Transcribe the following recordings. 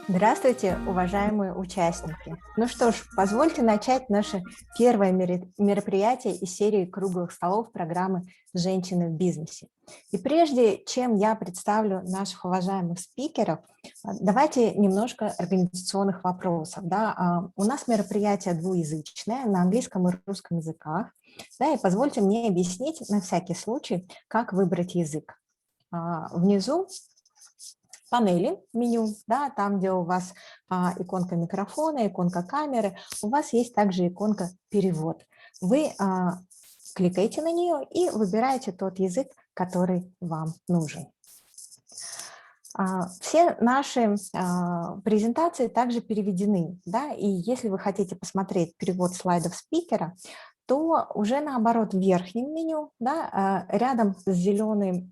Здравствуйте, уважаемые участники! Ну что ж, позвольте начать наше первое мероприятие из серии круглых столов программы «Женщины в бизнесе». И прежде чем я представлю наших уважаемых спикеров, давайте немножко организационных вопросов. Да? У нас мероприятие двуязычное, на английском и русском языках. Да, и позвольте мне объяснить на всякий случай, как выбрать язык. Внизу панели, меню, да, там, где у вас иконка микрофона, иконка камеры, у вас есть также иконка «Перевод». Вы кликаете на нее и выбираете тот язык, который вам нужен. Все наши презентации также переведены, да, и если вы хотите посмотреть перевод слайдов спикера, то уже наоборот в верхнем меню, да, рядом с зеленой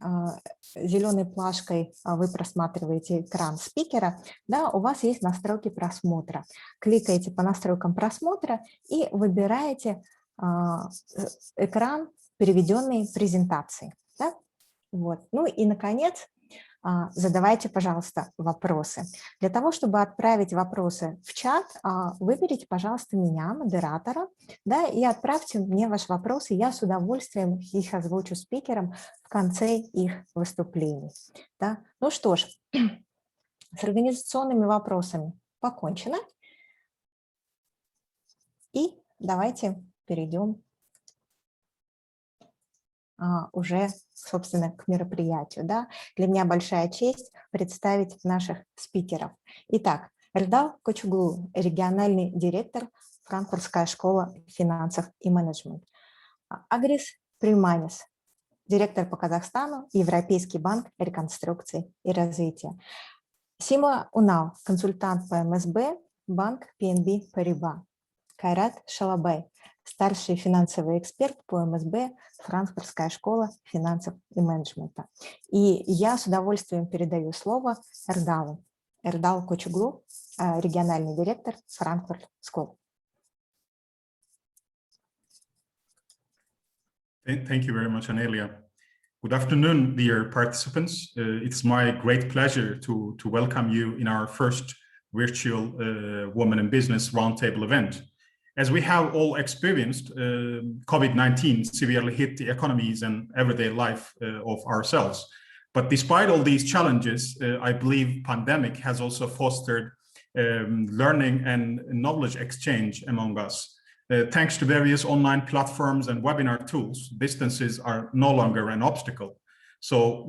плашкой вы просматриваете экран спикера, да, у вас есть настройки просмотра. Кликаете по настройкам просмотра и выбираете экран переведенной презентации. Да? Вот. Ну и, наконец, задавайте, пожалуйста, вопросы. Для того, чтобы отправить вопросы в чат, выберите, пожалуйста, меня, модератора, да, и отправьте мне ваш вопрос, и я с удовольствием их озвучу спикерам в конце их выступлений. Да. Ну что ж, с организационными вопросами покончено. И давайте перейдем уже, собственно, к мероприятию. Да? Для меня большая честь представить наших спикеров. Итак, Эрдал Кочуглу, региональный директор, Франкфуртская школа финансов и менеджмента. Агрис Приманис, директор по Казахстану, Европейский банк реконструкции и развития. Сима Унал, консультант по МСБ, банк PNB Paribas. Кайрат Шалабай, старший финансовый эксперт по МСБ, Франкфуртская школа финансов и менеджмента. И я с удовольствием передаю слово Эрдалу. Эрдал Кочуглу, региональный директор Frankfurt School. Thank you very much, Anelia. Good afternoon, dear participants. It's my great pleasure to welcome you in our first virtual Women in Business Roundtable event. As we have all experienced, COVID-19 severely hit the economies and everyday life of ourselves. But despite all these challenges, I believe pandemic has also fostered learning and knowledge exchange among us. Thanks to various online platforms and webinar tools, distances are no longer an obstacle. So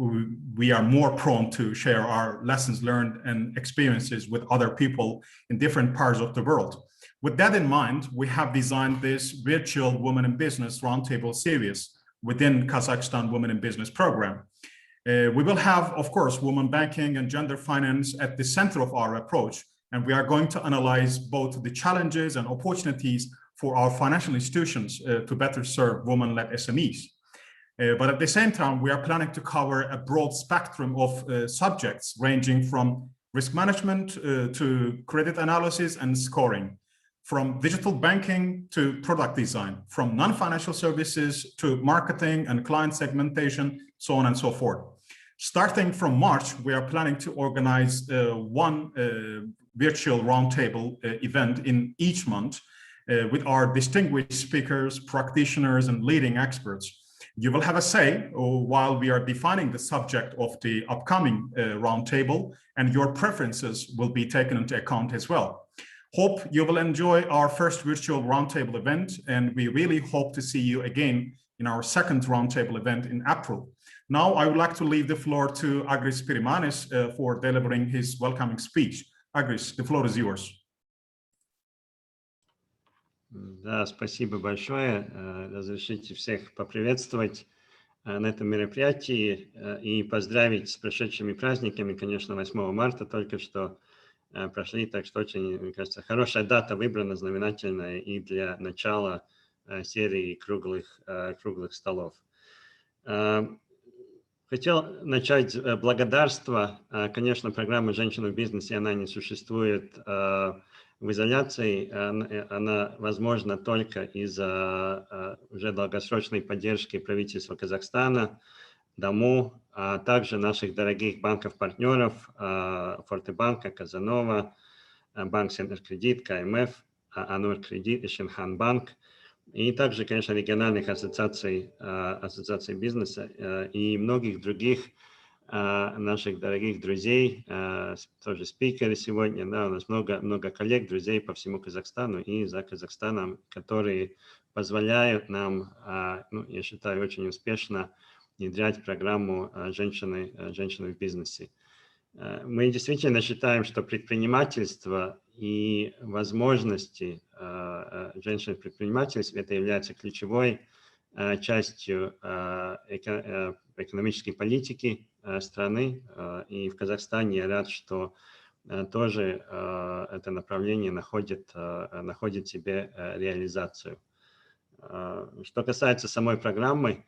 we are more prone to share our lessons learned and experiences with other people in different parts of the world. With that in mind, we have designed this virtual Women in Business Roundtable series within Kazakhstan Women in Business program. We will have, of course, women banking and gender finance at the center of our approach, and we are going to analyze both the challenges and opportunities for our financial institutions to better serve women-led SMEs. But at the same time, we are planning to cover a broad spectrum of subjects ranging from risk management to credit analysis and scoring, from digital banking to product design, from non-financial services to marketing and client segmentation, so on and so forth. Starting from March, we are planning to organize one virtual roundtable event in each month with our distinguished speakers, practitioners, and leading experts. You will have a say while we are defining the subject of the upcoming roundtable, and your preferences will be taken into account as well. Hope you will enjoy our first virtual roundtable event, and we really hope to see you again in our second roundtable event in April. Now, I would like to leave the floor to Agris Pirimanis for delivering his welcoming speech. Agris, the floor is yours. Да, спасибо большое. Разрешите всех поприветствовать на этом мероприятии и поздравить с прошедшими праздниками. Конечно, 8 марта только что прошли, так что очень, мне кажется, хорошая дата выбрана, знаменательная и для начала серии круглых столов. Хотел начать с благодарства. Конечно, программа «Женщины в бизнесе», она не существует в изоляции, она возможна только из-за уже долгосрочной поддержки правительства Казахстана, Дому, а также наших дорогих банков-партнеров Фортебанка, Казанова, Банк Сентеркредит, КМФ, Анур Кредит и Шенхан Банк, и также, конечно, региональных ассоциаций бизнеса и многих других наших дорогих друзей, тоже спикеры сегодня, да, у нас много коллег, друзей по всему Казахстану и за Казахстаном, которые позволяют нам, ну, я считаю, очень успешно внедрять программу «Женщины в бизнесе». Мы действительно считаем, что предпринимательство и возможности женщин в предпринимательстве это является ключевой частью экономической политики страны. И в Казахстане я рад, что тоже это направление находит себе реализацию. Что касается самой программы,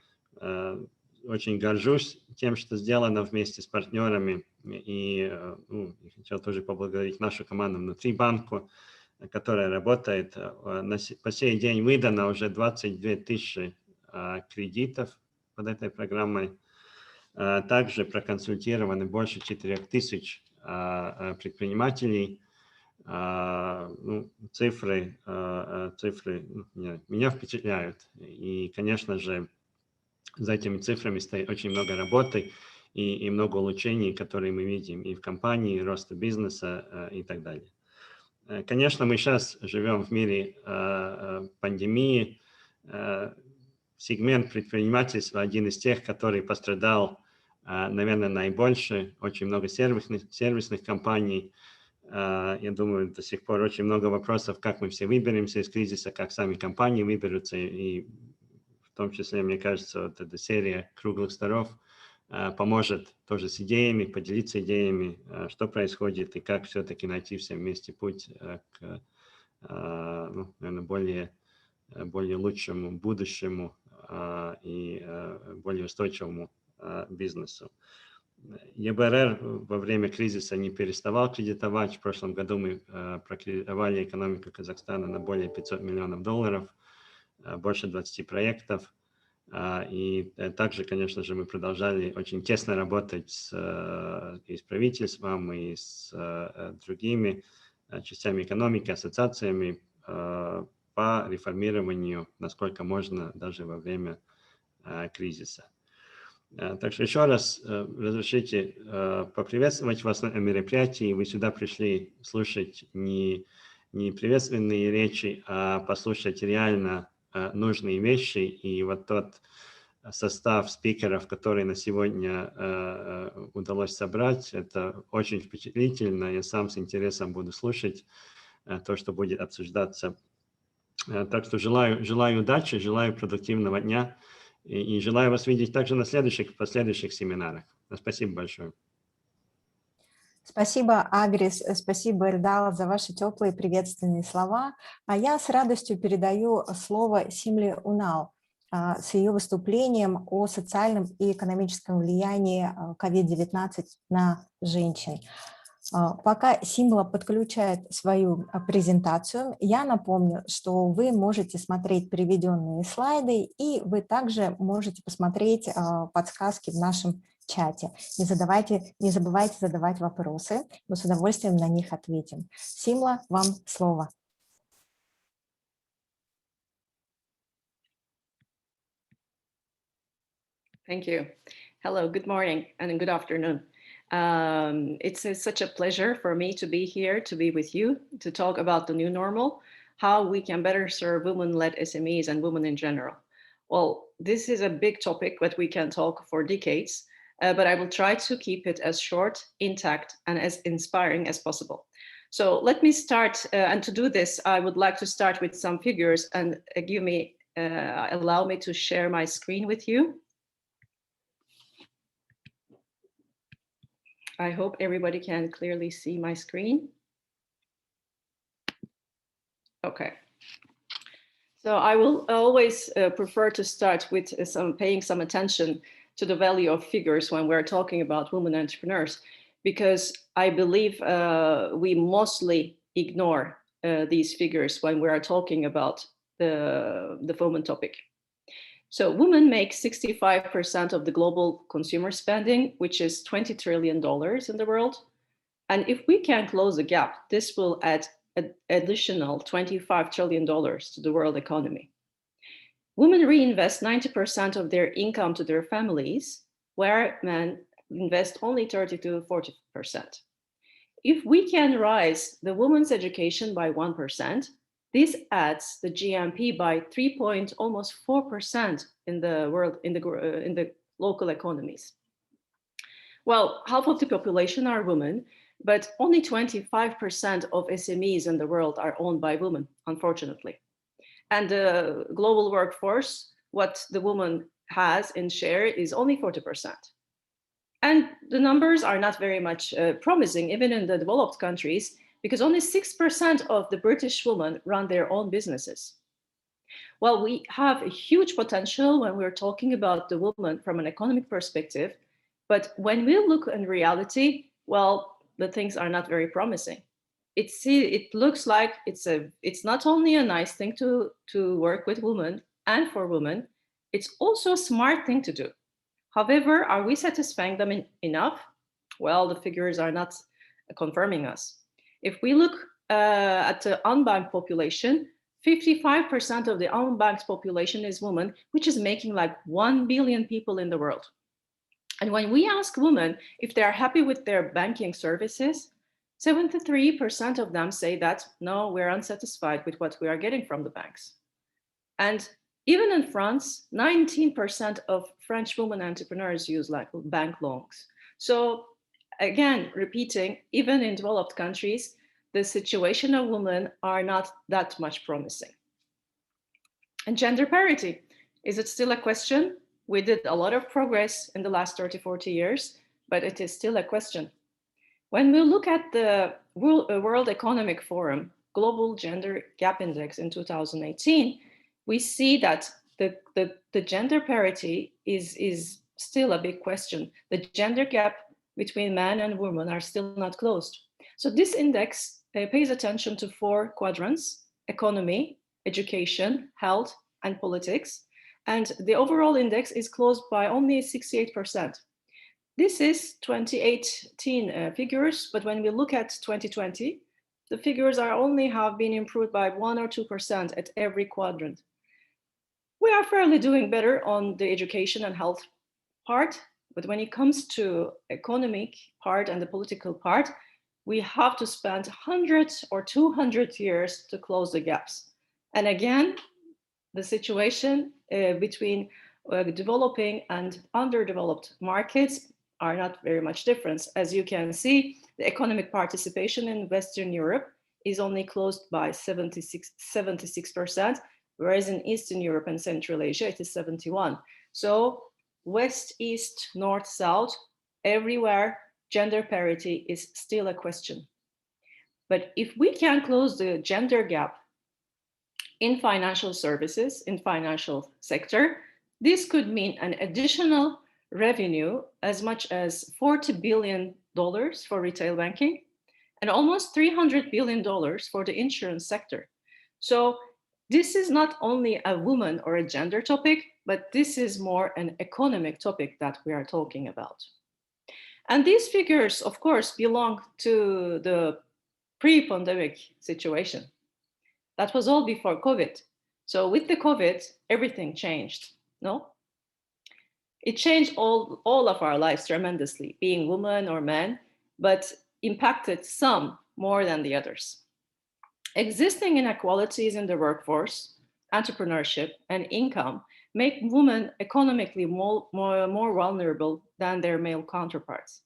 очень горжусь тем, что сделано вместе с партнерами. И ну, хотел тоже поблагодарить нашу команду внутри банка, которая работает. По сей день выдано уже 22 тысячи кредитов под этой программой. Также проконсультированы больше 4 тысяч предпринимателей. Ну, цифры меня впечатляют. И, конечно же, за этими цифрами стоит очень много работы и много улучшений, которые мы видим и в компании, и роста бизнеса и так далее. Конечно, мы сейчас живем в мире пандемии. Сегмент предпринимательства один из тех, который пострадал, наверное, наибольше. Очень много сервисных компаний. Я думаю, до сих пор очень много вопросов, как мы все выберемся из кризиса, как сами компании выберутся. И в том числе, мне кажется, вот эта серия круглых столов поможет тоже с идеями, поделиться идеями, что происходит и как все-таки найти все вместе путь к, ну, наверное, более лучшему будущему и более устойчивому бизнесу. ЕБРР во время кризиса не переставал кредитовать. В прошлом году мы прокредитовали экономику Казахстана на более 500 миллионов долларов, больше 20 проектов. И также, конечно же, мы продолжали очень тесно работать и с правительством, и с другими частями экономики, ассоциациями по реформированию, насколько можно, даже во время кризиса. Так что еще раз разрешите поприветствовать вас на мероприятии. Вы сюда пришли слушать не приветственные речи, а послушать реально нужные вещи. И вот тот состав спикеров, который на сегодня удалось собрать, это очень впечатлительно. Я сам с интересом буду слушать то, что будет обсуждаться. Так что желаю удачи, желаю продуктивного дня. И желаю вас видеть также на последующих семинарах. Спасибо большое. Спасибо, Агрис, спасибо, Эльдал, за ваши теплые приветственные слова. А я с радостью передаю слово Симле Унал с ее выступлением о социальном и экономическом влиянии COVID-19 на женщин. Пока Симла подключает свою презентацию, я напомню, что вы можете смотреть приведенные слайды, и вы также можете посмотреть подсказки в нашем чате. Не забывайте задавать вопросы, мы с удовольствием на них ответим. Симла, вам слово. Thank you. Hello, good morning and good afternoon. It's such a pleasure for me to be here, to be with you, to talk about the new normal, how we can better serve women-led SMEs and women in general. Well, this is a big topic that we can talk for decades, but I will try to keep it as short, intact, and as inspiring as possible. So let me start, and to do this, I would like to start with some figures and allow me to share my screen with you. I hope everybody can clearly see my screen. Okay. So I will always prefer to start with paying some attention to the value of figures when we're talking about women entrepreneurs, because I believe we mostly ignore these figures when we are talking about the women topic. So women make 65% of the global consumer spending, which is $20 trillion in the world. And if we can close the gap, this will add an additional $25 trillion to the world economy. Women reinvest 90% of their income to their families, where men invest only 30 to 40%. If we can rise the women's education by 1%, this adds the GNP by almost 4% in the world, in the local economies. Well, half of the population are women, but only 25% of SMEs in the world are owned by women, unfortunately. And the global workforce, what the woman has in share is only 40%. And the numbers are not very much promising, even in the developed countries, because only 6% of the British women run their own businesses. Well, we have a huge potential when we're talking about the woman from an economic perspective, but when we look in reality, well, the things are not very promising. It looks like it's not only a nice thing to work with women and for women, it's also a smart thing to do. However, are we satisfying them enough? Well, the figures are not confirming us. If we look at the unbanked population, 55% of the unbanked population is women, which is making like 1 billion people in the world. And when we ask women if they are happy with their banking services, 73% of them say that, no, we're unsatisfied with what we are getting from the banks. And even in France, 19% of French women entrepreneurs use like bank loans. So again, repeating, even in developed countries, the situation of women are not that much promising. And gender parity, is it still a question? We did a lot of progress in the last 30, 40 years, but it is still a question. When we look at the World Economic Forum Global Gender Gap Index in 2018, we see that the gender parity is still a big question. The gender gap between men and women are still not closed. So this index pays attention to 4 quadrants: economy, education, health, and politics. And the overall index is closed by only 68%. This is 2018 figures, but when we look at 2020, the figures have been improved by 1 or 2% at every quadrant. We are fairly doing better on the education and health part, but when it comes to economic part and the political part, we have to spend 100 or 200 years to close the gaps. And again, the situation between developing and underdeveloped markets are not very much different. As you can see, the economic participation in Western Europe is only closed by 76%, whereas in Eastern Europe and Central Asia, it is 71%. So West, East, North, South, everywhere, gender parity is still a question. But if we can close the gender gap in financial services, in financial sector, this could mean an additional revenue as much as $40 billion for retail banking and almost $300 billion for the insurance sector. So this is not only a woman or a gender topic, but this is more an economic topic that we are talking about. And these figures, of course, belong to the pre-pandemic situation. That was all before COVID. So with the COVID, everything changed, no? It changed all of our lives tremendously, being women or men, but impacted some more than the others. Existing inequalities in the workforce, entrepreneurship, and income make women economically more vulnerable than their male counterparts.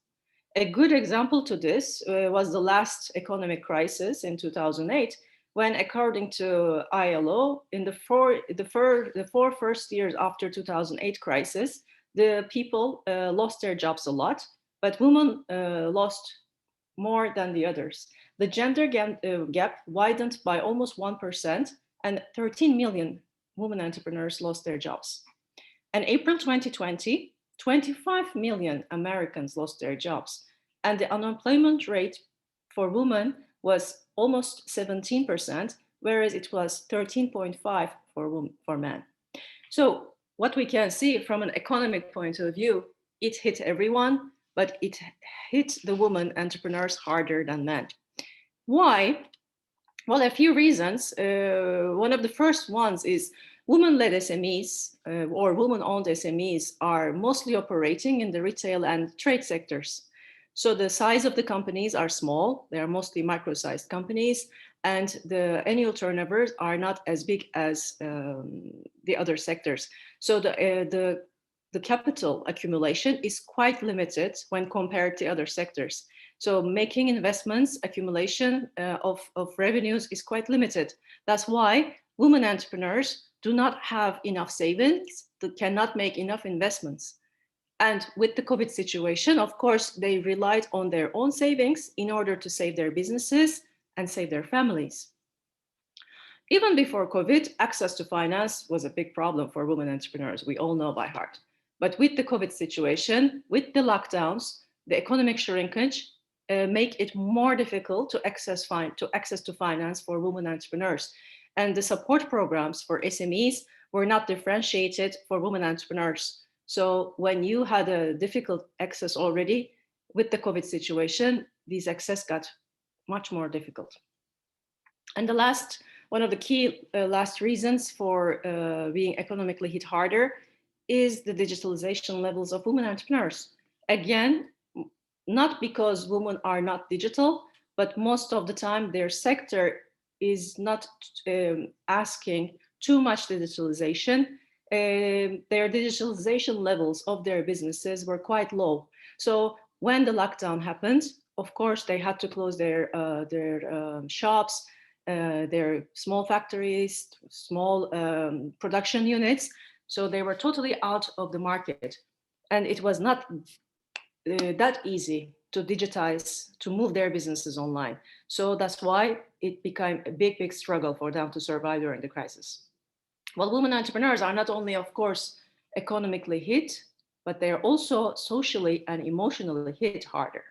A good example to this was the last economic crisis in 2008, when, according to ILO, in the four first years after 2008 crisis, the people lost their jobs a lot, but women lost more than the others. The gender gap widened by almost 1%, and 13 million women entrepreneurs lost their jobs. In April 2020, 25 million Americans lost their jobs, and the unemployment rate for women was almost 17%, whereas it was 13.5% for men. So what we can see from an economic point of view, it hit everyone, but it hit the women entrepreneurs harder than men. Why? Well, a few reasons. One of the first ones is women-led SMEs or women-owned SMEs are mostly operating in the retail and trade sectors. So the size of the companies are small. They are mostly micro-sized companies, and the annual turnovers are not as big as the other sectors. So the capital accumulation is quite limited when compared to other sectors. So making investments, accumulation of revenues is quite limited. That's why women entrepreneurs do not have enough savings, that cannot make enough investments. And with the COVID situation, of course, they relied on their own savings in order to save their businesses and save their families. Even before COVID, access to finance was a big problem for women entrepreneurs. We all know by heart. But with the COVID situation, with the lockdowns, the economic shrinkage, make it more difficult to access to finance for women entrepreneurs. And the support programs for SMEs were not differentiated for women entrepreneurs. So when you had a difficult access already with the COVID situation, these access got much more difficult. And one of the key last reasons for being economically hit harder is the digitalization levels of women entrepreneurs. Again, not because women are not digital, but most of the time their sector is not asking too much digitalization. Their digitalization levels of their businesses were quite low. So when the lockdown happened, of course, they had to close their shops, their small factories, small production units. So they were totally out of the market. And it was not that easy to digitize, to move their businesses online. So that's why it became a big, big struggle for them to survive during the crisis. Well, women entrepreneurs are not only, of course, economically hit, but they're also socially and emotionally hit harder.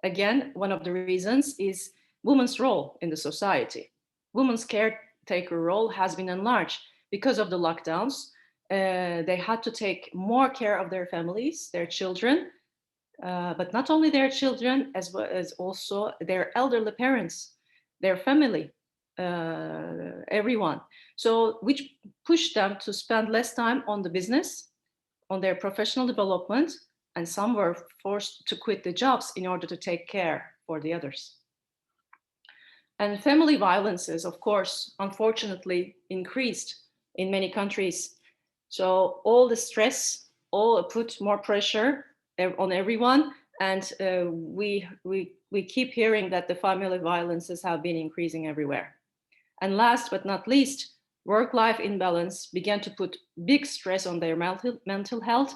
Again, one of the reasons is women's role in the society. Women's caretaker role has been enlarged because of the lockdowns. They had to take more care of their families, their children, but not only their children, as well as also their elderly parents, their family, everyone. So which pushed them to spend less time on the business, on their professional development, and some were forced to quit the jobs in order to take care for the others. And family violences, of course, unfortunately increased in many countries. So all the stress, all put more pressure on everyone. And we keep hearing that the family violences have been increasing everywhere. And last but not least, work-life imbalance began to put big stress on their mental health.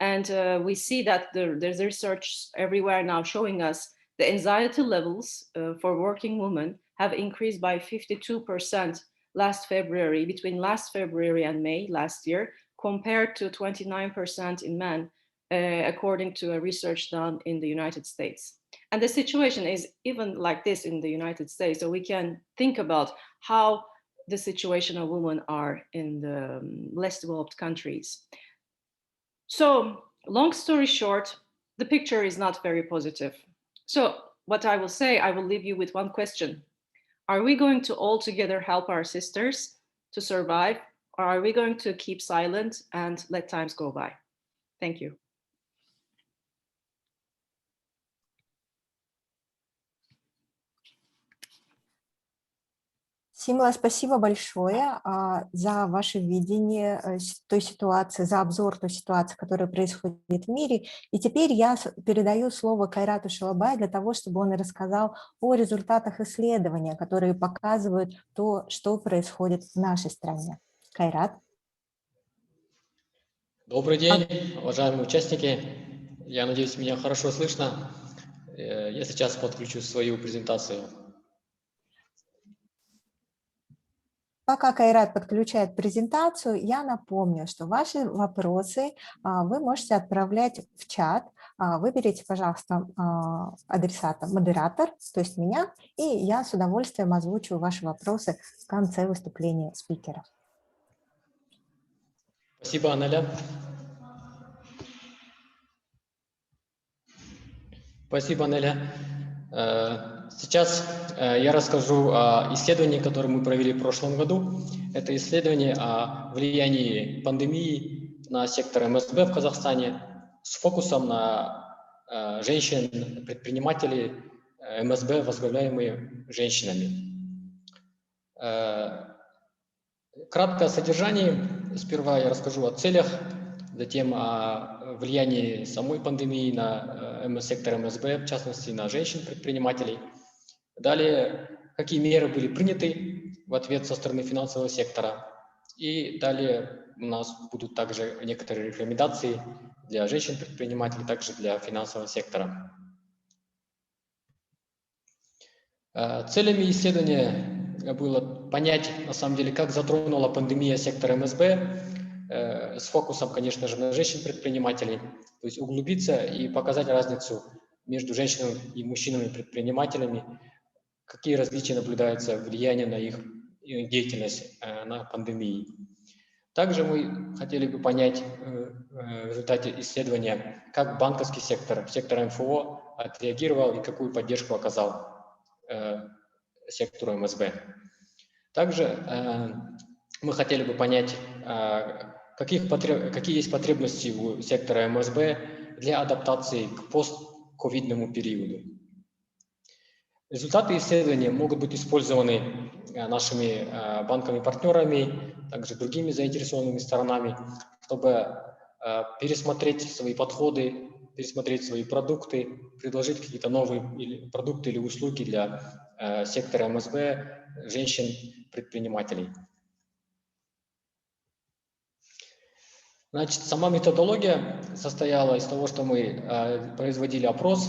And we see that there's research everywhere now showing us the anxiety levels for working women have increased by 52% between last February and May last year, compared to 29% in men, according to a research done in the United States. And the situation is even like this in the United States. So we can think about how the situation of women are in the less developed countries. So long story short, the picture is not very positive. So what I will say, I will leave you with one question. Are we going to all together help our sisters to survive, or are we going to keep silent and let times go by? Thank you. Симла, спасибо большое за ваше видение той ситуации, за обзор той ситуации, которая происходит в мире. И теперь я передаю слово Кайрату Шалабай для того, чтобы он рассказал о результатах исследования, которые показывают то, что происходит в нашей стране. Кайрат. Добрый день, уважаемые участники. Я надеюсь, меня хорошо слышно. Я сейчас подключу свою презентацию. Пока Кайрат подключает презентацию, я напомню, что ваши вопросы вы можете отправлять в чат. Выберите, пожалуйста, адресата модератор, то есть меня, и я с удовольствием озвучу ваши вопросы в конце выступления спикеров. Спасибо, Аналя. Спасибо, Аналя. Сейчас я расскажу о исследовании, которое мы провели в прошлом году. Это исследование о влиянии пандемии на сектор МСБ в Казахстане с фокусом на женщин-предпринимателей МСБ, возглавляемые женщинами. Краткое содержание. Сперва я расскажу о целях, затем о влиянии самой пандемии на сектор МСБ, в частности на женщин-предпринимателей. Далее, какие меры были приняты в ответ со стороны финансового сектора. И далее у нас будут также некоторые рекомендации для женщин-предпринимателей, также для финансового сектора. Целями исследования было понять, на самом деле, как затронула пандемия сектор МСБ, с фокусом, конечно же, на женщин-предпринимателей, то есть углубиться и показать разницу между женщинами и мужчинами-предпринимателями, какие различия наблюдаются, влияние на их деятельность на пандемии. Также мы хотели бы понять в результате исследования, как банковский сектор МФО отреагировал и какую поддержку оказал сектору МСБ. Также мы хотели бы понять, какие есть потребности у сектора МСБ для адаптации к постковидному периоду. Результаты исследования могут быть использованы нашими банками-партнерами, также другими заинтересованными сторонами, чтобы пересмотреть свои подходы, пересмотреть свои продукты, предложить какие-то новые продукты или услуги для сектора МСБ, женщин-предпринимателей. Значит, сама методология состояла из того, что мы производили опрос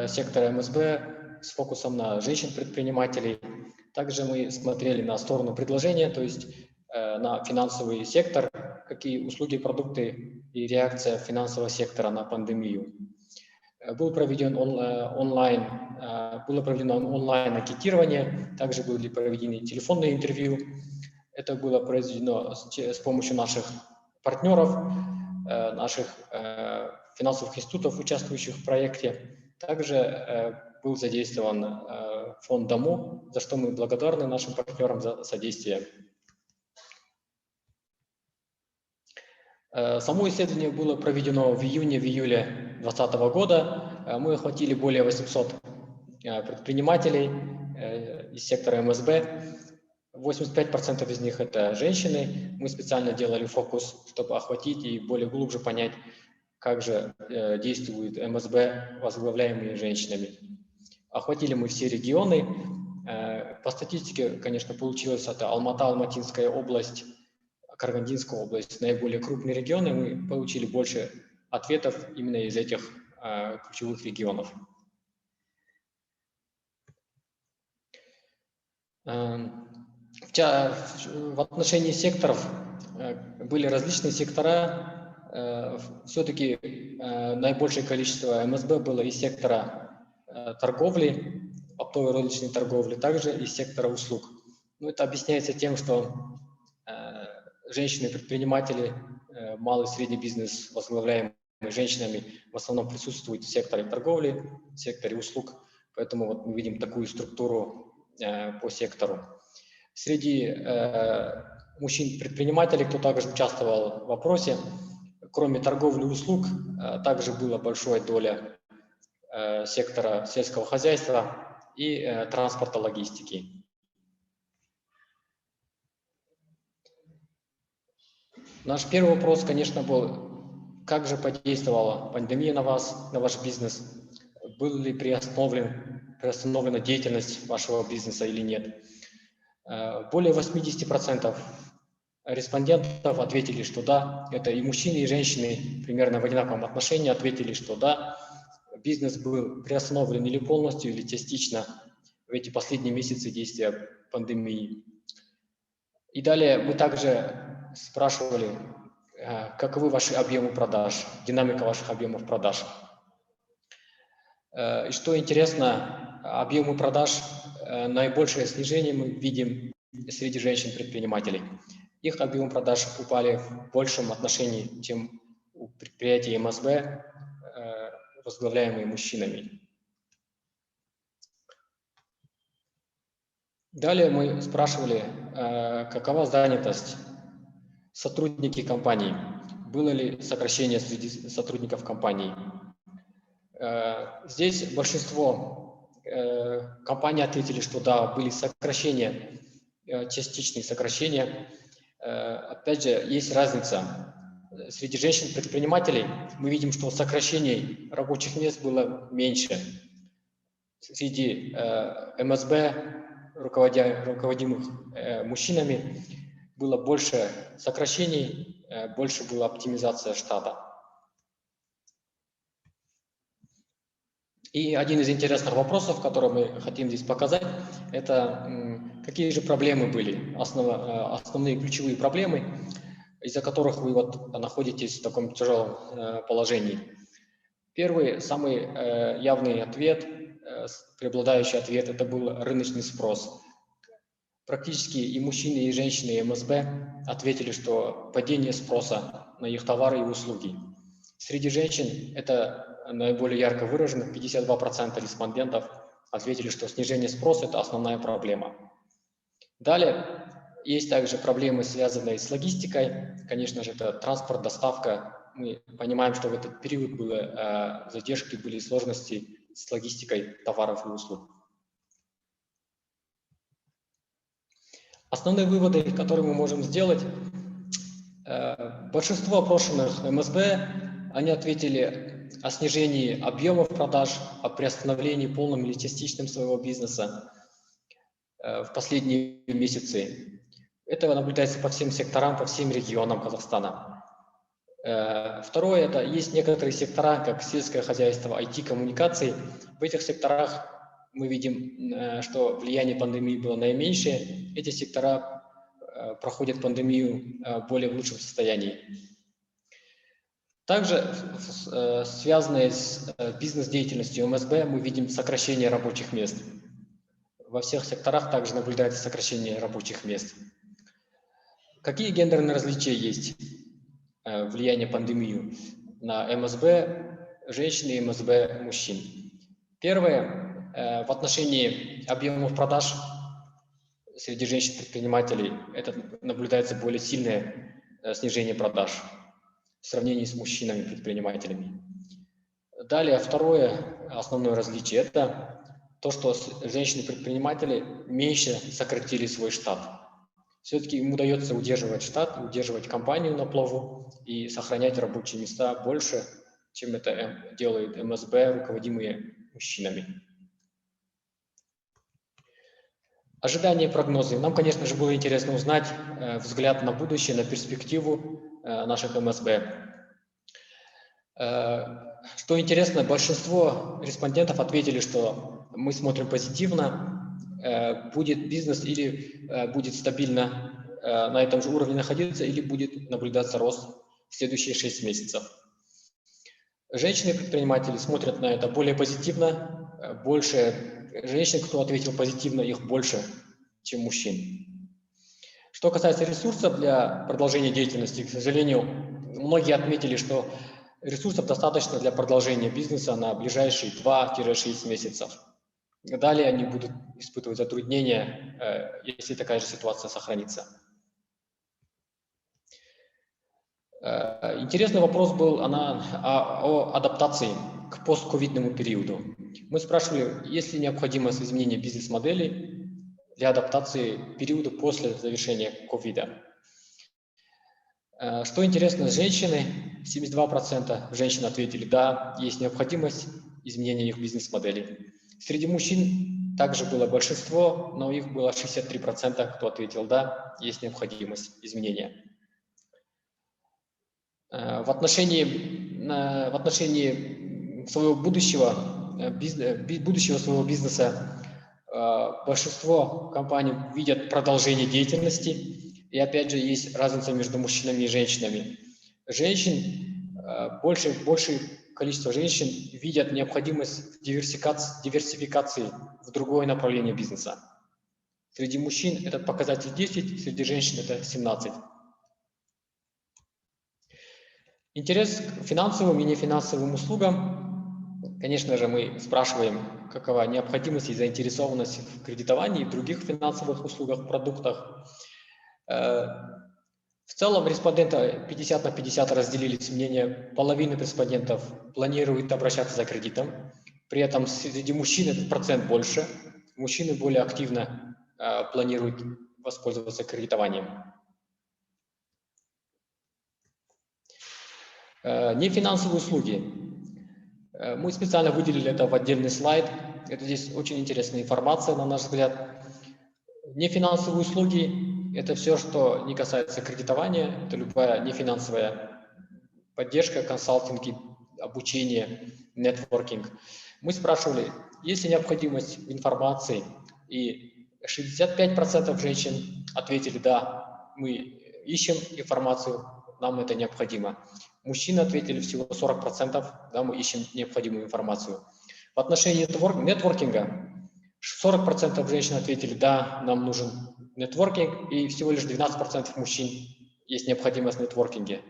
сектора МСБ с фокусом на женщин-предпринимателей. Также мы смотрели на сторону предложения, то есть на финансовый сектор, какие услуги, продукты и реакция финансового сектора на пандемию. Было проведено онлайн-анкетирование, также были проведены телефонные интервью. Это было произведено с помощью наших партнеров, наших финансовых институтов, участвующих в проекте. Также был задействован фонд ДАМО, за что мы благодарны нашим партнерам за содействие. Само исследование было проведено в июле 2020 года. Мы охватили более 800 предпринимателей из сектора МСБ. 85% из них это женщины. Мы специально делали фокус, чтобы охватить и более глубже понять, как же действует МСБ, возглавляемые женщинами. Охватили мы все регионы. По статистике, конечно, получилось это Алмата, Алматинская область, Карагандинская область, наиболее крупные регионы. Мы получили больше ответов именно из этих ключевых регионов. В отношении секторов были различные сектора. Все-таки наибольшее количество МСБ было из сектора торговли, оптовой розничной торговли, также из сектора услуг. Но это объясняется тем, что женщины-предприниматели, малый и средний бизнес, возглавляемый женщинами, в основном присутствуют в секторе торговли, в секторе услуг. Поэтому вот мы видим такую структуру по сектору. Среди мужчин-предпринимателей, кто также участвовал в опросе, кроме торговли и услуг, также была большая доля сектора сельского хозяйства и транспорта, логистики. Наш первый вопрос, конечно, был, как же подействовала пандемия на вас, на ваш бизнес? Была ли приостановлена деятельность вашего бизнеса или нет? Более 80% респондентов ответили, что да. Это и мужчины, и женщины примерно в одинаковом отношении ответили, что да. Бизнес был приостановлен или полностью, или частично в эти последние месяцы действия пандемии. И далее мы также спрашивали, каковы ваши объемы продаж, динамика ваших объемов продаж. И что интересно, объемы продаж, наибольшее снижение мы видим среди женщин-предпринимателей. их объем продаж упали в большем отношении, чем у предприятий МСБ, возглавляемые мужчинами. Далее мы спрашивали, какова занятость сотрудники компаний, было ли сокращение среди сотрудников компаний. Здесь большинство компаний ответили, что да, были сокращения, частичные сокращения. Опять же, есть разница. Среди женщин-предпринимателей мы видим, что сокращений рабочих мест было меньше. Среди МСБ, руководимых мужчинами, было больше сокращений, больше была оптимизация штата. И один из интересных вопросов, который мы хотим здесь показать, это какие же проблемы были, основные ключевые проблемы, из-за которых вы вот находитесь в таком тяжелом положении. Первый, самый явный ответ, преобладающий ответ, это был рыночный спрос. Практически и мужчины, и женщины, и МСБ ответили, что падение спроса на их товары и услуги. Среди женщин это наиболее ярко выражено, 52% респондентов ответили, что снижение спроса – это основная проблема. Далее есть также проблемы, связанные с логистикой. Конечно же, это транспорт, доставка. Мы понимаем, что в этот период были задержки, были сложности с логистикой товаров и услуг. Основные выводы, которые мы можем сделать. Большинство опрошенных МСБ, они ответили о снижении объемов продаж, о приостановлении полным или частичным своего бизнеса в последние месяцы. Это наблюдается по всем секторам, по всем регионам Казахстана. Второе, это есть некоторые сектора, как сельское хозяйство, IT-коммуникации. В этих секторах мы видим, что влияние пандемии было наименьшее. Эти сектора проходят пандемию более в лучшем состоянии. Также, связанные с бизнес-деятельностью МСБ, мы видим сокращение рабочих мест. Во всех секторах также наблюдается сокращение рабочих мест. Какие гендерные различия есть? Влияние пандемии на МСБ, женщин и МСБ мужчин. Первое, в отношении объемов продаж среди женщин-предпринимателей это наблюдается более сильное снижение продаж в сравнении с мужчинами-предпринимателями. Далее, второе основное различие – это то, что женщины-предприниматели меньше сократили свой штат. Все-таки им удается удерживать штат, удерживать компанию на плаву и сохранять рабочие места больше, чем это делает МСБ, руководимые мужчинами. Ожидания и прогнозы. Нам, конечно же, было интересно узнать взгляд на будущее, на перспективу наших МСБ. Что интересно, большинство респондентов ответили, что мы смотрим позитивно, будет бизнес или будет стабильно на этом же уровне находиться, или будет наблюдаться рост в следующие 6 месяцев. Женщины-предприниматели смотрят на это более позитивно, больше женщин, кто ответил позитивно, их больше, чем мужчин. Что касается ресурсов для продолжения деятельности, к сожалению, многие отметили, что ресурсов достаточно для продолжения бизнеса на ближайшие 2-6 месяцев. Далее они будут испытывать затруднения, если такая же ситуация сохранится. Интересный вопрос был о адаптации к постковидному периоду. Мы спрашивали, есть ли необходимость изменения бизнес-модели для адаптации периода после завершения ковида. Что интересно, женщины, 72% женщин ответили, да, есть необходимость изменения их бизнес-модели. Среди мужчин также было большинство, но их было 63%, кто ответил, да, есть необходимость изменения. В отношении своего будущего своего бизнеса большинство компаний видят продолжение деятельности, и опять же есть разница между мужчинами и женщинами. Большее количество женщин видят необходимость диверсификации в другое направление бизнеса. Среди мужчин этот показатель 10, среди женщин это 17. Интерес к финансовым и нефинансовым услугам. Конечно же, мы спрашиваем, какова необходимость и заинтересованность в кредитовании и в других финансовых услугах, продуктах. В целом респонденты 50 на 50 разделились мнения. Половина респондентов планирует обращаться за кредитом. При этом среди мужчин этот процент больше. Мужчины более активно планируют воспользоваться кредитованием. Нефинансовые услуги. Мы специально выделили это в отдельный слайд. Это здесь очень интересная информация, на наш взгляд. Нефинансовые услуги – это все, что не касается кредитования, это любая нефинансовая поддержка, консалтинг, обучение, нетворкинг. Мы спрашивали, есть ли необходимость в информации, и 65% женщин ответили, да, мы ищем информацию, нам это необходимо. Мужчины ответили всего 40%, да, мы ищем необходимую информацию. В отношении нетворкинга 40% женщин ответили, да, нам нужен нетворкинг, и всего лишь 12% мужчин есть необходимость в нетворкинге.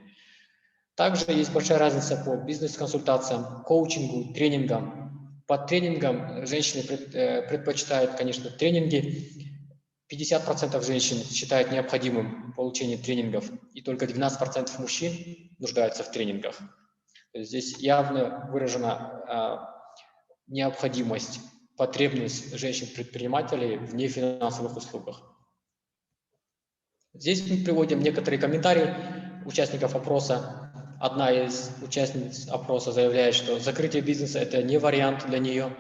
Также есть большая разница по бизнес-консультациям, коучингу, тренингам. Под тренингом женщины предпочитают, конечно, тренинги. 50% женщин считают необходимым получение тренингов, и только 12% мужчин нуждаются в тренингах. Здесь явно выражена необходимость, потребность женщин-предпринимателей в нефинансовых услугах. Здесь мы приводим некоторые комментарии участников опроса. Одна из участниц опроса заявляет, что закрытие бизнеса – это не вариант для нее.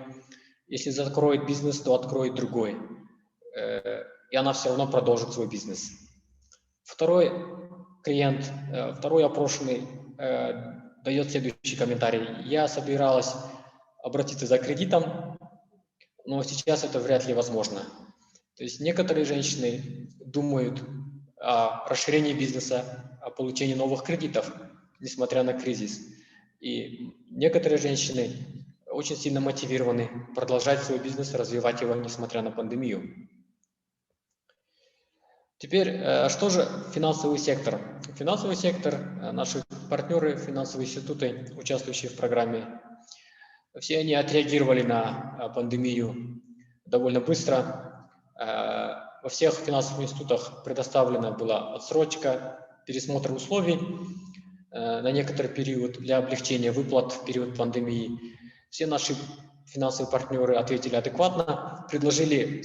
Если закроет бизнес, то откроет другой. И она все равно продолжит свой бизнес. Второй клиент, второй опрошенный дает следующий комментарий. Я собиралась обратиться за кредитом, но сейчас это вряд ли возможно. То есть некоторые женщины думают о расширении бизнеса, о получении новых кредитов, несмотря на кризис. И некоторые женщины очень сильно мотивированы продолжать свой бизнес, развивать его, несмотря на пандемию. Теперь, что же финансовый сектор? Финансовый сектор, наши партнеры, финансовые институты, участвующие в программе, все они отреагировали на пандемию довольно быстро. Во всех финансовых институтах предоставлена была отсрочка, пересмотр условий на некоторый период для облегчения выплат в период пандемии. Все наши финансовые партнеры ответили адекватно, предложили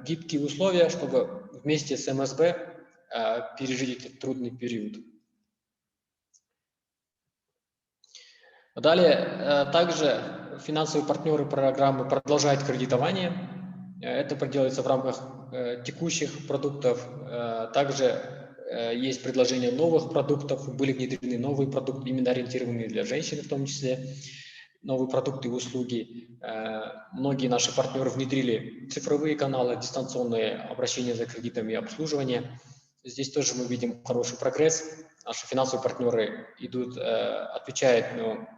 гибкие условия, чтобы вместе с МСБ пережить этот трудный период. Далее, также финансовые партнеры программы продолжают кредитование. Это проделывается в рамках текущих продуктов. Также есть предложение новых продуктов, были внедрены новые продукты, именно ориентированные для женщин в том числе. Новые продукты и услуги. Многие наши партнеры внедрили цифровые каналы, дистанционные обращения за кредитами и обслуживание. Здесь тоже мы видим хороший прогресс. Наши финансовые партнеры отвечают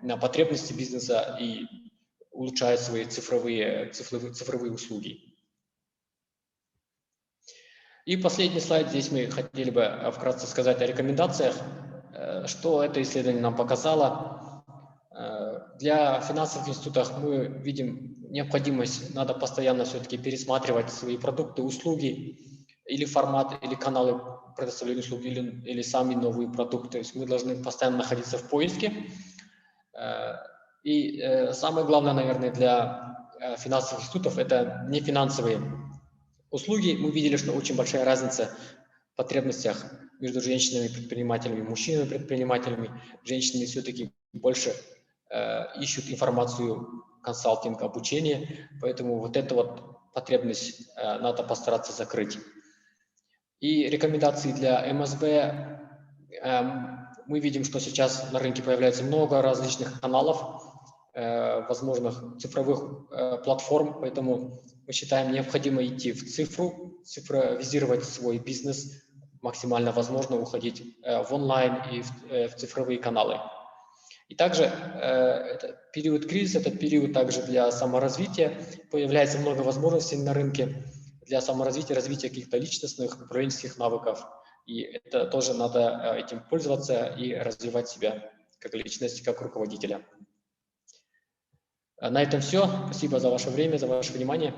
на потребности бизнеса и улучшают свои цифровые услуги. И последний слайд. Здесь мы хотели бы вкратце сказать о рекомендациях, что это исследование нам показало. Для финансовых институтов мы видим необходимость, надо постоянно все-таки пересматривать свои продукты, услуги, или формат, или каналы предоставления услуг, или сами новые продукты. То есть мы должны постоянно находиться в поиске. И самое главное, наверное, для финансовых институтов – это нефинансовые услуги. Мы видели, что очень большая разница в потребностях между женщинами-предпринимателями и мужчинами-предпринимателями. Женщины все-таки больше ищут информацию, консалтинг, обучение, поэтому вот эту вот потребность надо постараться закрыть. И рекомендации для МСБ. Мы видим, что сейчас на рынке появляется много различных каналов, возможных цифровых платформ, поэтому мы считаем необходимо идти в цифру, цифровизировать свой бизнес, максимально возможно уходить в онлайн и в цифровые каналы. И также период кризиса, это период также для саморазвития, появляется много возможностей на рынке. для саморазвития, развития каких-то личностных, управленческих навыков. И это тоже надо этим пользоваться и развивать себя как личность, как руководителя. На этом все. Спасибо за ваше время, за ваше внимание.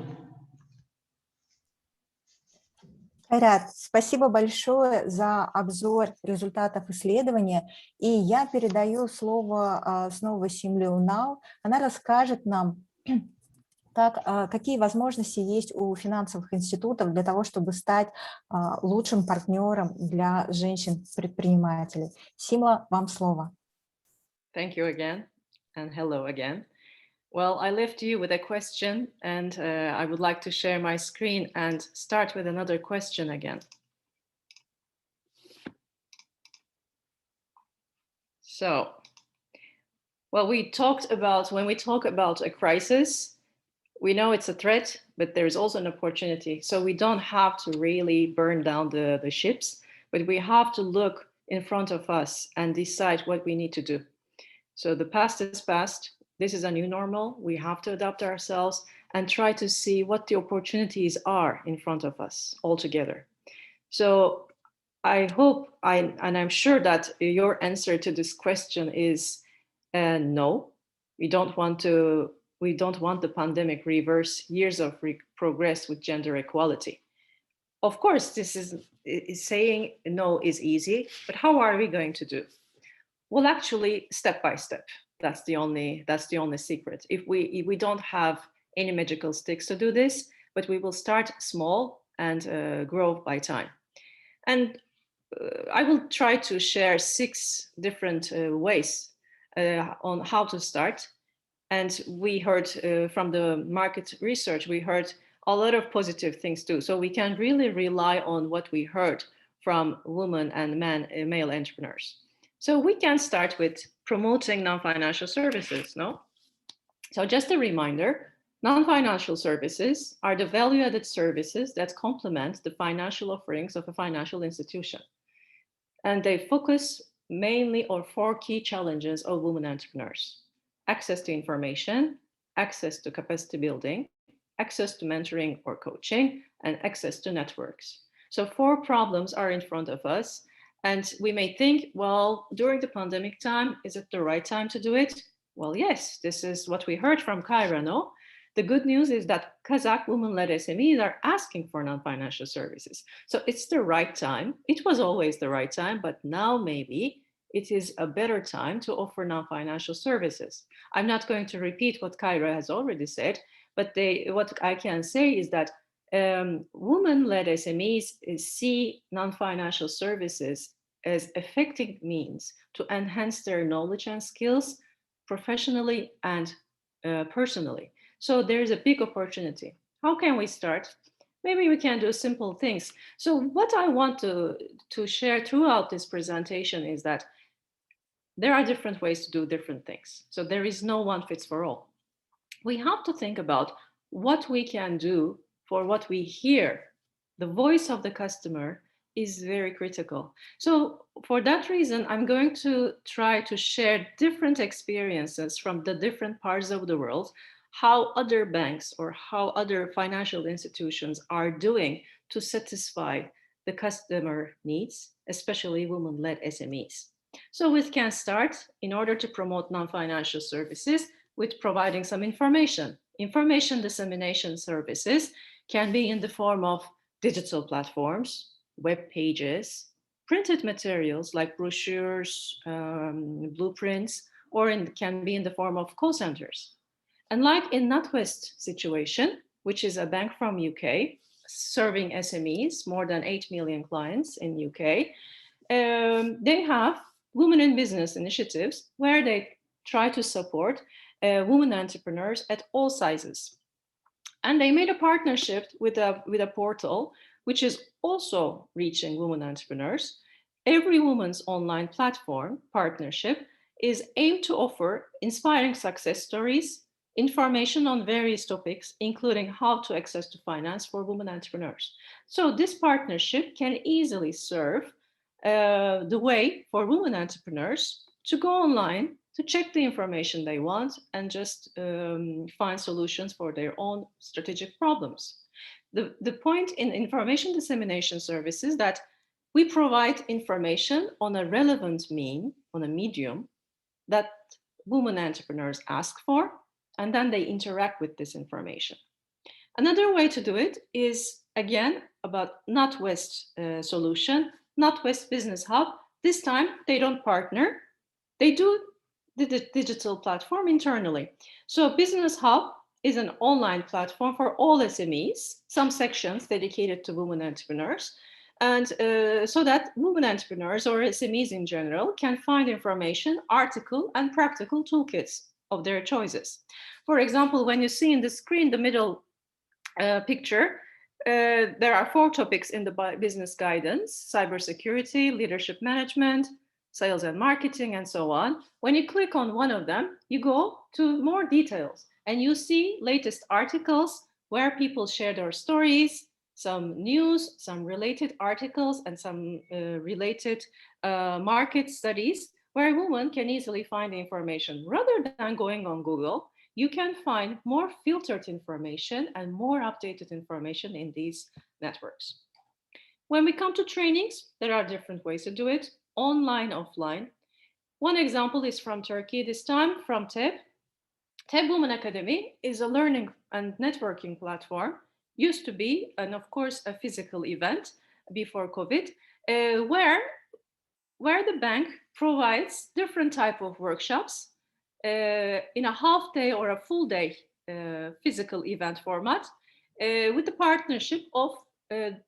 Рад, спасибо большое за обзор результатов исследования. И я передаю слово снова Симлю Нау. Она расскажет нам, какие возможности есть у финансовых институтов для того, чтобы стать лучшим партнером для женщин-предпринимателей. Симла, вам слово. Thank you again, and hello again. Well, I left you with a question, and I would like to share my screen and start with another question again. So, well, when we talk about a crisis, we know it's a threat, but there's also an opportunity. So we don't have to really burn down the ships, but we have to look in front of us and decide what we need to do. So the past is past. This is a new normal. We have to adapt ourselves and try to see what the opportunities are in front of us all together. So I hope, and I'm sure that your answer to this question is no. We don't want the pandemic reverse years of progress with gender equality. Of course, this is saying no is easy, but how are we going to do? Well, actually, step by step. That's the only secret. If we don't have any magical sticks to do this, but we will start small and grow by time. And I will try to share 6 different ways on how to start. And we heard from the market research, we heard a lot of positive things too. So we can really rely on what we heard from women and male entrepreneurs. So we can start with promoting non-financial services, no? So just a reminder, non-financial services are the value-added services that complement the financial offerings of a financial institution. And they focus mainly on 4 key challenges of women entrepreneurs: access to information, access to capacity building, access to mentoring or coaching, and access to networks. So 4 problems are in front of us. And we may think, well, during the pandemic time, is it the right time to do it? Well, yes, this is what we heard from Kyra, no? The good news is that Kazakh women-led SMEs are asking for non-financial services. So it's the right time. It was always the right time, but now maybe it is a better time to offer non-financial services. I'm not going to repeat what Kyra has already said, but what I can say is that women-led SMEs see non-financial services as effective means to enhance their knowledge and skills professionally and personally. So there's a big opportunity. How can we start? Maybe we can do simple things. So what I want to share throughout this presentation is that there are different ways to do different things. So there is no one fits for all. We have to think about what we can do for what we hear. The voice of the customer is very critical. So for that reason, I'm going to try to share different experiences from the different parts of the world, how other banks or how other financial institutions are doing to satisfy the customer needs, especially women-led SMEs. So we can start, in order to promote non-financial services, with providing some information. Information dissemination services can be in the form of digital platforms, web pages, printed materials like brochures, blueprints, or can be in the form of call centers. And like in NatWest situation, which is a bank from UK, serving SMEs, more than 8 million clients in UK, they have women in business initiatives where they try to support women entrepreneurs at all sizes. And they made a partnership with a portal which is also reaching women entrepreneurs. Every Woman's Online Platform partnership is aimed to offer inspiring success stories, information on various topics, including how to access to finance for women entrepreneurs. So this partnership can easily serve the way for women entrepreneurs to go online, to check the information they want, and just find solutions for their own strategic problems. The point in information dissemination service is that we provide information on a relevant on a medium that women entrepreneurs ask for, and then they interact with this information. Another way to do it is, again, about NatWest solution, NatWest Business Hub. This time, they don't partner. They do the digital platform internally. So Business Hub is an online platform for all SMEs, some sections dedicated to women entrepreneurs, and so that women entrepreneurs or SMEs in general can find information, article, and practical toolkits of their choices. For example, when you see in the screen, the middle picture, there are 4 topics in the business guidance: cybersecurity, leadership management, sales and marketing, and so on. When you click on one of them, you go to more details and you see latest articles where people share their stories, some news, some related articles, and some related market studies where women can easily find the information. Rather than going on Google, you can find more filtered information and more updated information in these networks. When we come to trainings, there are different ways to do it: online, offline. One example is from Turkey, this time from TEB. TEB Women Academy is a learning and networking platform, used to be, and of course, a physical event before COVID, where the bank provides different type of workshops in a half day or a full day physical event format with the partnership of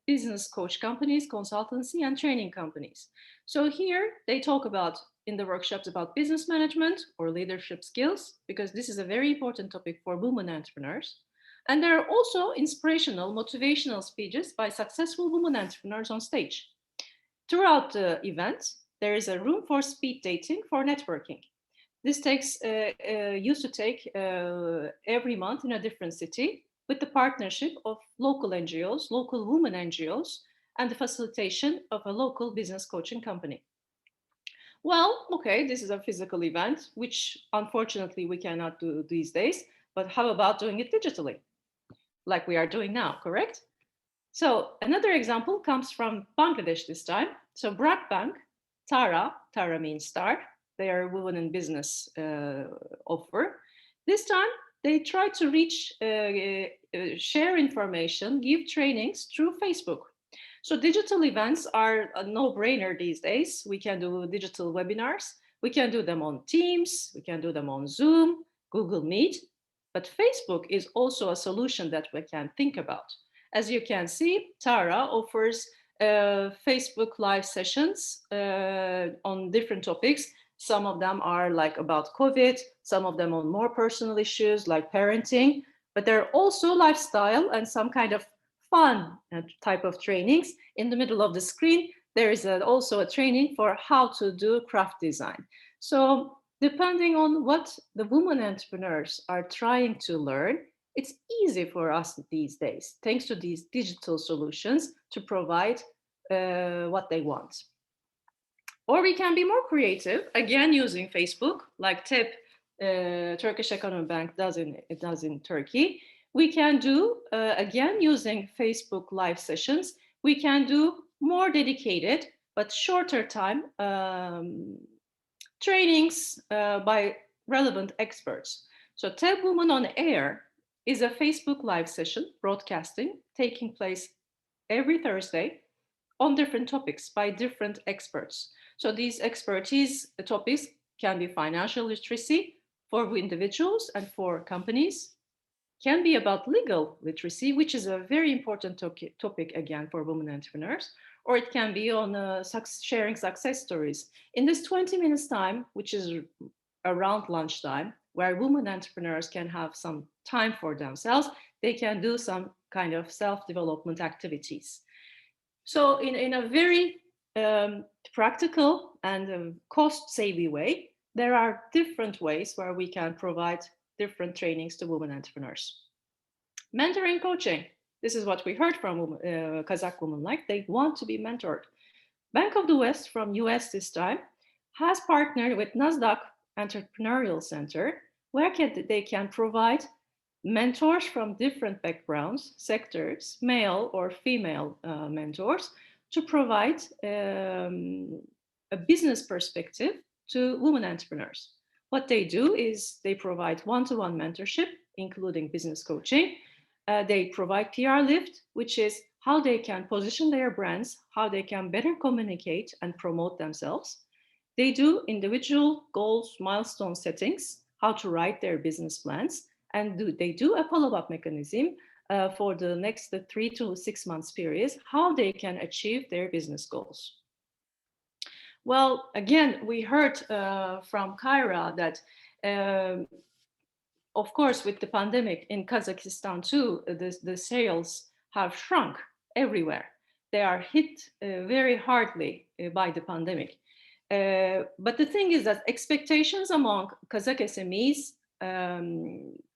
business coach companies, consultancy, and training companies. So here they talk about, in the workshops, about business management or leadership skills, because this is a very important topic for women entrepreneurs. And there are also inspirational, motivational speeches by successful women entrepreneurs on stage. Throughout the event, there is a room for speed dating for networking. This used to take every month in a different city, with the partnership of local NGOs, local women NGOs, and the facilitation of a local business coaching company. Well, okay, this is a physical event, which unfortunately we cannot do these days, but how about doing it digitally, like we are doing now, correct? So another example comes from Bangladesh this time. So Brak Bank, Tara means star, they are women in business offer. This time, they try to reach, share information, give trainings through Facebook. So digital events are a no-brainer these days. We can do digital webinars. We can do them on Teams. We can do them on Zoom, Google Meet. But Facebook is also a solution that we can think about. As you can see, Tara offers Facebook live sessions on different topics. Some of them are like about COVID, some of them on more personal issues like parenting, but there are also lifestyle and some kind of fun type of trainings. In the middle of the screen, there is also a training for how to do craft design. So depending on what the women entrepreneurs are trying to learn, it's easy for us these days, thanks to these digital solutions, to provide what they want. Or we can be more creative, again using Facebook, like TEB, Turkish Economic Bank does in Turkey. We can do, again, using Facebook live sessions, we can do more dedicated but shorter time trainings by relevant experts. So TEB Women on Air is a Facebook live session broadcasting taking place every Thursday on different topics by different experts. So these expertise topics can be financial literacy for individuals and for companies, can be about legal literacy, which is a very important topic again for women entrepreneurs, or it can be on sharing success stories. In this 20 minutes time, which is around lunchtime, where women entrepreneurs can have some time for themselves, they can do some kind of self-development activities. So in a very practical and cost-saving way, there are different ways where we can provide different trainings to women entrepreneurs. Mentoring coaching. This is what we heard from Kazakh women, like they want to be mentored. Bank of the West from US this time has partnered with NASDAQ Entrepreneurial Center, where they can provide mentors from different backgrounds, sectors, male or female mentors, to provide a business perspective to women entrepreneurs. What they do is they provide one-to-one mentorship, including business coaching. They provide PR lift, which is how they can position their brands, how they can better communicate and promote themselves. They do individual goals, milestone settings, how to write their business plans, and they do a follow-up mechanism for the next 3 to 6 months periods, how they can achieve their business goals. Well, again, we heard from Kyra that, of course, with the pandemic in Kazakhstan too, the sales have shrunk everywhere. They are hit very hardly by the pandemic. But the thing is that expectations among Kazakh SMEs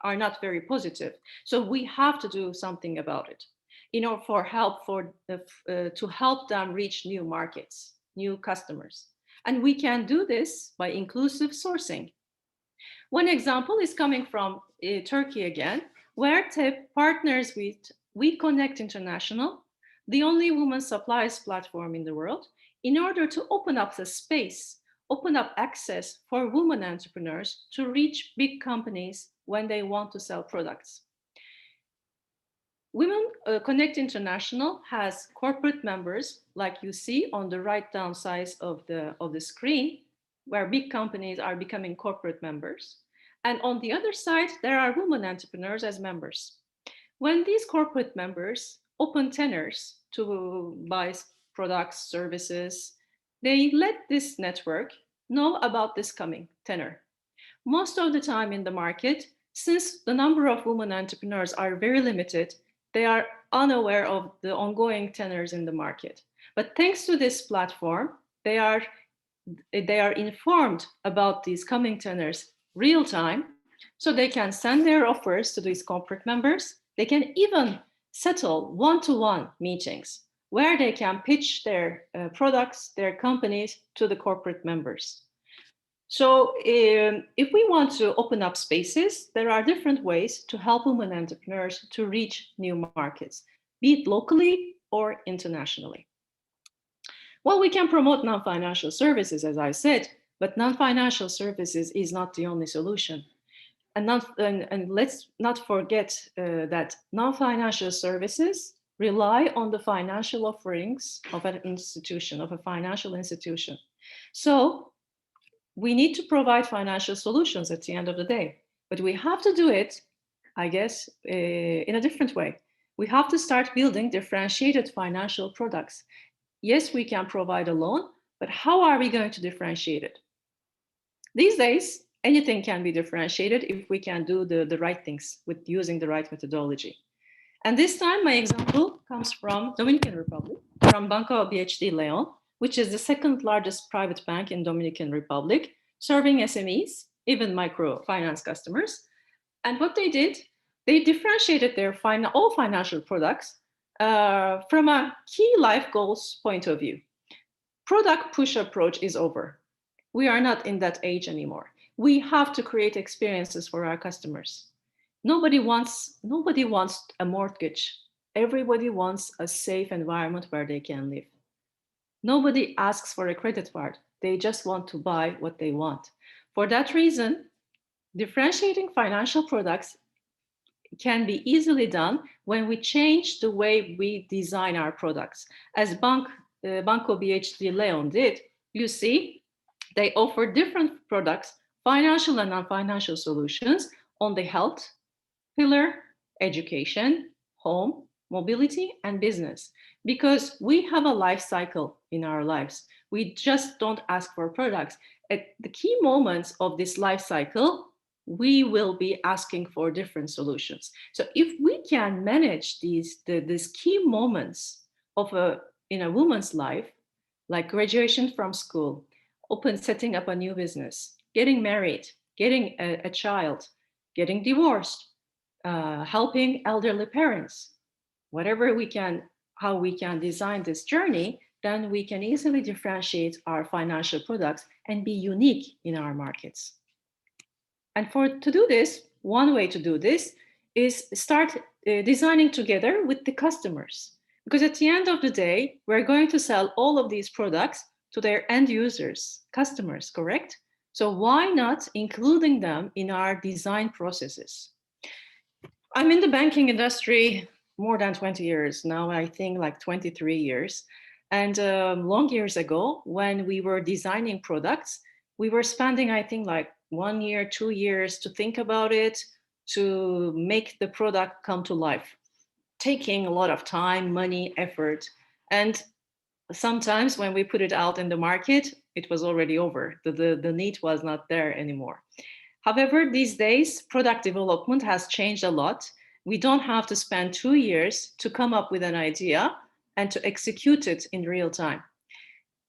are not very positive. So we have to do something about it, to help them reach new markets, new customers. And we can do this by inclusive sourcing. One example is coming from Turkey again, where TEP partners with We Connect International, the only women suppliers platform in the world, in order to open up the space, open up access for women entrepreneurs to reach big companies when they want to sell products. Women Connect International has corporate members, like you see on the right down side of the screen, where big companies are becoming corporate members. And on the other side, there are women entrepreneurs as members. When these corporate members open tenors to buy products, services, they let this network know about this coming tenor. Most of the time in the market, since the number of women entrepreneurs are very limited, they are unaware of the ongoing tenors in the market. But thanks to this platform, they are informed about these coming tenors real time, so they can send their offers to these corporate members. They can even settle one-to-one meetings where they can pitch their products, their companies to the corporate members. So if we want to open up spaces, there are different ways to help women entrepreneurs to reach new markets, be it locally or internationally. Well, we can promote non-financial services, as I said, but non-financial services is not the only solution. And let's not forget that non-financial services rely on the financial offerings of an institution, of a financial institution. So we need to provide financial solutions at the end of the day, but we have to do it, I guess, in a different way. We have to start building differentiated financial products. Yes, we can provide a loan, but how are we going to differentiate it? These days, anything can be differentiated if we can do the right things with using the right methodology. And this time, my example comes from Dominican Republic, from Banco BHD Leon, which is the second largest private bank in Dominican Republic, serving SMEs, even microfinance customers. And what they did, they differentiated their all financial products from a key life goals point of view. Product push approach is over. We are not in that age anymore. We have to create experiences for our customers. Nobody wants a mortgage. Everybody wants a safe environment where they can live. Nobody asks for a credit card. They just want to buy what they want. For that reason, differentiating financial products can be easily done when we change the way we design our products. As Banco BHD Leon did, you see, they offer different products, financial and non-financial solutions on the health pillar, education, home, mobility, and business. Because we have a life cycle in our lives. We just don't ask for products. At the key moments of this life cycle, we will be asking for different solutions. So if we can manage these key moments in a woman's life, like graduation from school, setting up a new business, getting married, getting a child, getting divorced, helping elderly parents, whatever we can, how we can design this journey, then we can easily differentiate our financial products and be unique in our markets. And to do this, one way to do this is start designing together with the customers. Because at the end of the day, we're going to sell all of these products to their end users, customers, correct? So why not including them in our design processes? I'm in the banking industry more than 20 years now, I think like 23 years. And long years ago, when we were designing products, we were spending, I think, like 1 year, 2 years to think about it, to make the product come to life, taking a lot of time, money, effort. And sometimes when we put it out in the market, it was already over. The need was not there anymore. However, these days, product development has changed a lot. We don't have to spend 2 years to come up with an idea and to execute it in real time.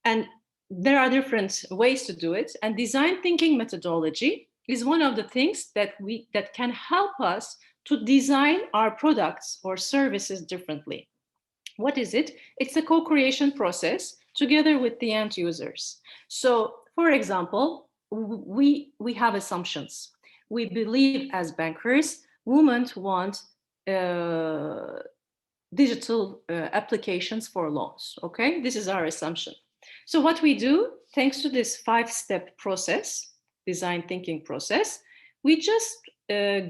And there are different ways to do it. And design thinking methodology is one of the things that can help us to design our products or services differently. What is it? It's a co-creation process together with the end users. So, for example, we have assumptions. We believe as bankers, women want digital applications for loans. Okay, this is our assumption. So what we do, thanks to this 5-step process, design thinking process, we just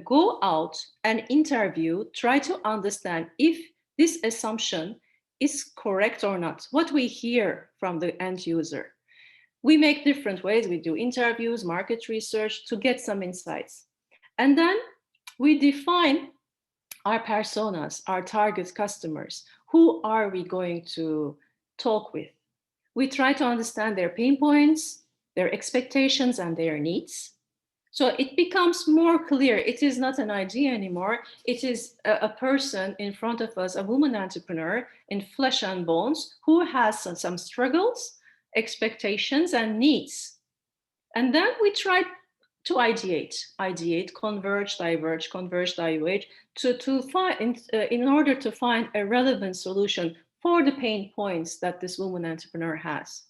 go out and interview, try to understand if this assumption is correct or not, what we hear from the end user. We make different ways. We do interviews, market research to get some insights. And then we define our personas, our target customers. Who are we going to talk with? We try to understand their pain points, their expectations, and their needs. So it becomes more clear. It is not an idea anymore. It is a person in front of us, a woman entrepreneur in flesh and bones who has some struggles, expectations, and needs. And then we try to ideate, converge, diverge, to find, in order to find a relevant solution for the pain points that this woman entrepreneur has.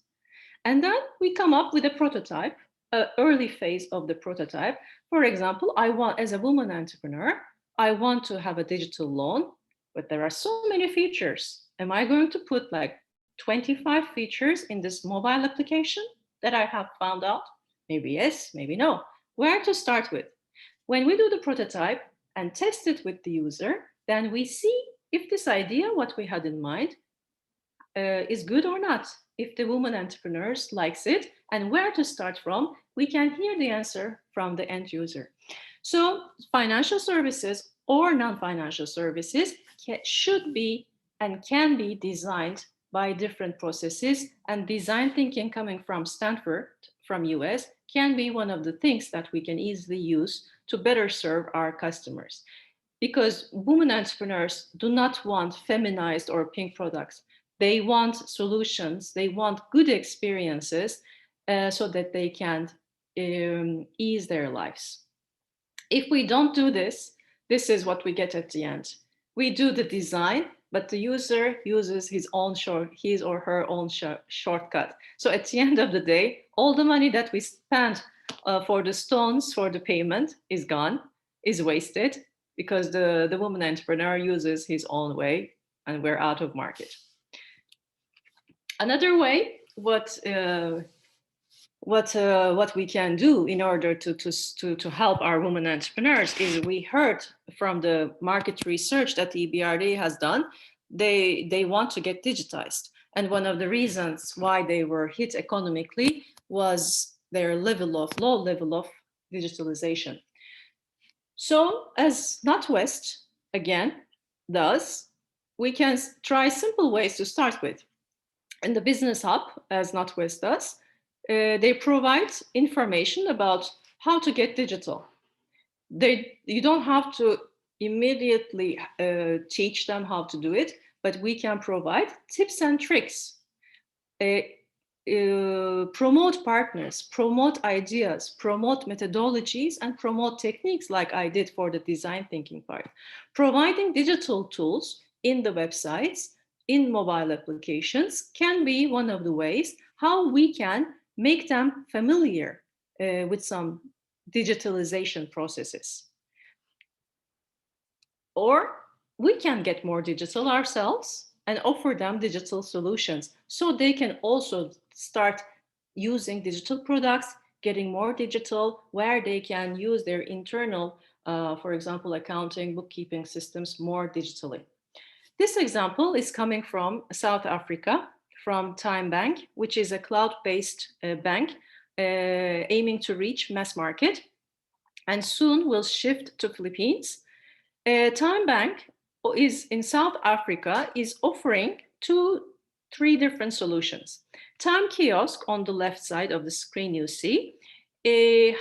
And then we come up with a prototype, an early phase of the prototype. For example, as a woman entrepreneur, I want to have a digital loan, but there are so many features. Am I going to put like 25 features in this mobile application that I have found out? Maybe yes, maybe no. Where to start with? When we do the prototype and test it with the user, then we see if this idea, what we had in mind, is good or not. If the woman entrepreneurs likes it and where to start from, we can hear the answer from the end user. So financial services or non-financial services should be and can be designed by different processes, and design thinking coming from Stanford, from US, can be one of the things that we can easily use to better serve our customers. Because women entrepreneurs do not want feminized or pink products. They want solutions, they want good experiences so that they can ease their lives. If we don't do this, this is what we get at the end. We do the design, but the user uses his or her own shortcut. So at the end of the day, all the money that we spent for the stones, for the payment is gone, is wasted, because the woman entrepreneur uses his own way and we're out of market. Another way, what we can do in order to help our women entrepreneurs is, we heard from the market research that the EBRD has done, they want to get digitized. And one of the reasons why they were hit economically was their low level of digitalization. So as NatWest, again, does, we can try simple ways to start with. In the Business Hub, as NatWest does, they provide information about how to get digital. You don't have to immediately teach them how to do it, but we can provide tips and tricks, promote partners, promote ideas, promote methodologies, and promote techniques like I did for the design thinking part. Providing digital tools in the websites, in mobile applications, can be one of the ways how we can make them familiar with some digitalization processes. Or we can get more digital ourselves and offer them digital solutions so they can also start using digital products, getting more digital, where they can use their internal, for example, accounting, bookkeeping systems more digitally. This example is coming from South Africa, from Time Bank, which is a cloud-based bank aiming to reach mass market and soon will shift to Philippines. Time Bank is in South Africa is offering three different solutions. Time Kiosk on the left side of the screen you see